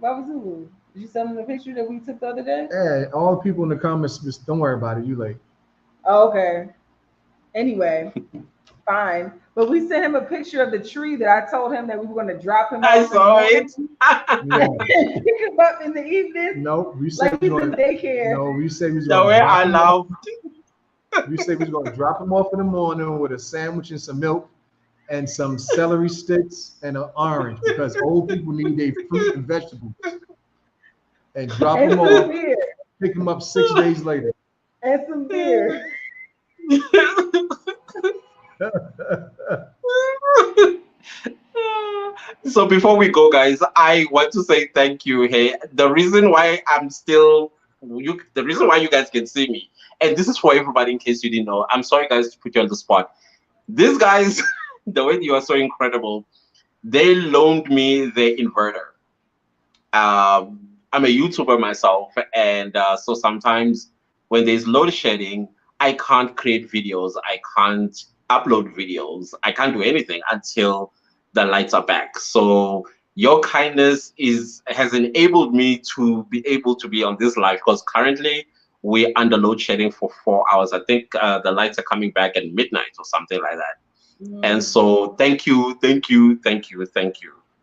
Baba Zulu. Did you send him the picture that we took the other day? Hey, all the people in the comments, just don't worry about it. You late. Oh, okay. Anyway, fine. But we sent him a picture of the tree that I told him that we were going to drop him I off saw in it. the morning and pick him up in the evening. No, we said Like he's in daycare. no, we said we was The going way to I drop him off. laughed. We said we was going to drop him off in the morning with a sandwich and some milk and some celery sticks and an orange because old people need their fruit and vegetables. And drop And him some off, beer. pick him up 6 days later. And some beer. So before we go, guys, I want to say thank you. Hey, the reason why the reason why you guys can see me, and this is for everybody in case you didn't know. I'm sorry, guys, to put you on the spot. These guys, the way you are so incredible, they loaned me their inverter. I'm a YouTuber myself, and so sometimes when there's load shedding, I can't create videos, I can't upload videos, I can't do anything until the lights are back. So your kindness has enabled me to be able to be on this live because currently we're under load shedding for 4 hours. I think the lights are coming back at midnight or something like that. And so thank you.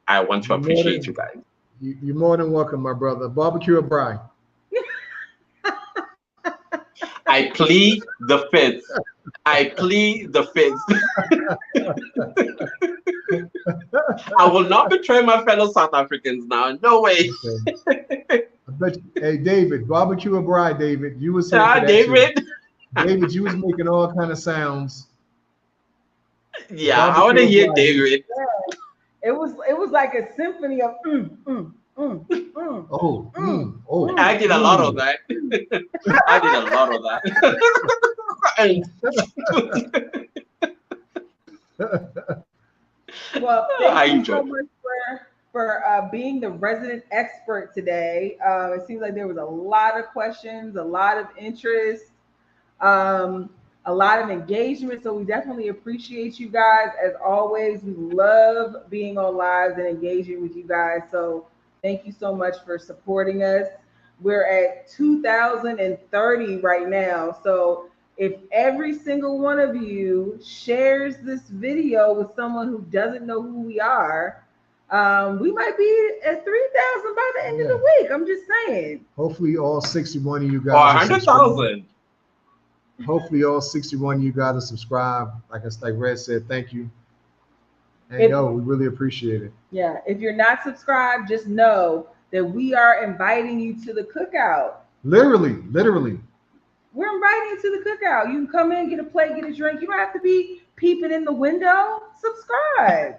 I want to appreciate you guys. You're more than welcome, my brother. Barbecue or bride? I plead the fifth. I plead the fifth. I will not betray my fellow South Africans now. No way. Okay. I bet you, hey, David, barbecue or bride, David? You was here for that David. too. David, you was making all kind of sounds. Yeah, Barbecue I want to or hear bride? David. Yeah. It was like a symphony of Oh. I did a lot of that. I did a lot of that. Well, I thank you so enjoyed much for being the resident expert today. It seems like there was a lot of questions, a lot of interest, a lot of engagement. So we definitely appreciate you guys. As always, we love being on lives and engaging with you guys. So thank you so much for supporting us. We're at 2,030 right now. So if every single one of you shares this video with someone who doesn't know who we are, we might be at 3,000 by the end of the week. I'm just saying. Hopefully all 61 of you Or guys. 100,000. Hopefully all 61 of you guys are subscribed. Like Red said, thank you. And we really appreciate it. Yeah, if you're not subscribed, just know that we are inviting you to the cookout. Literally. We're inviting you to the cookout. You can come in, get a plate, get a drink. You don't have to be peeping in the window. Subscribe.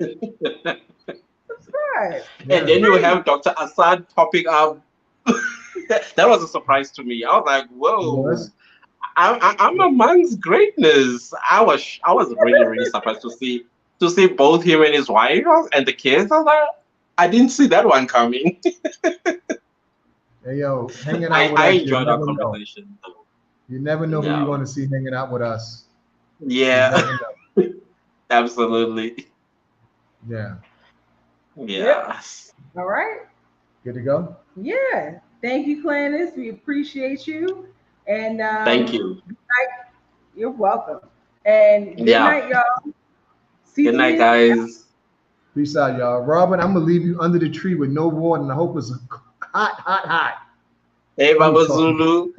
Subscribe. And then you have Dr. Assad popping up. That was a surprise to me. I was like, whoa. Yes. I'm amongst greatness. I was really surprised to see both him and his wife and the kids. I was like, I didn't see that one coming. Hey, yo, hanging out with I us. enjoyed our conversation. You never know who you're going to see hanging out with us. Yeah, absolutely. Yeah. Yes. All right. Good to go? Yeah. Thank you, Clandis. We appreciate you. And thank you. You're welcome. And good night, y'all. Good night, guys. Peace out, y'all. Robin, I'm gonna leave you under the tree with no water, and I hope it's hot. Hey, Baba Zulu.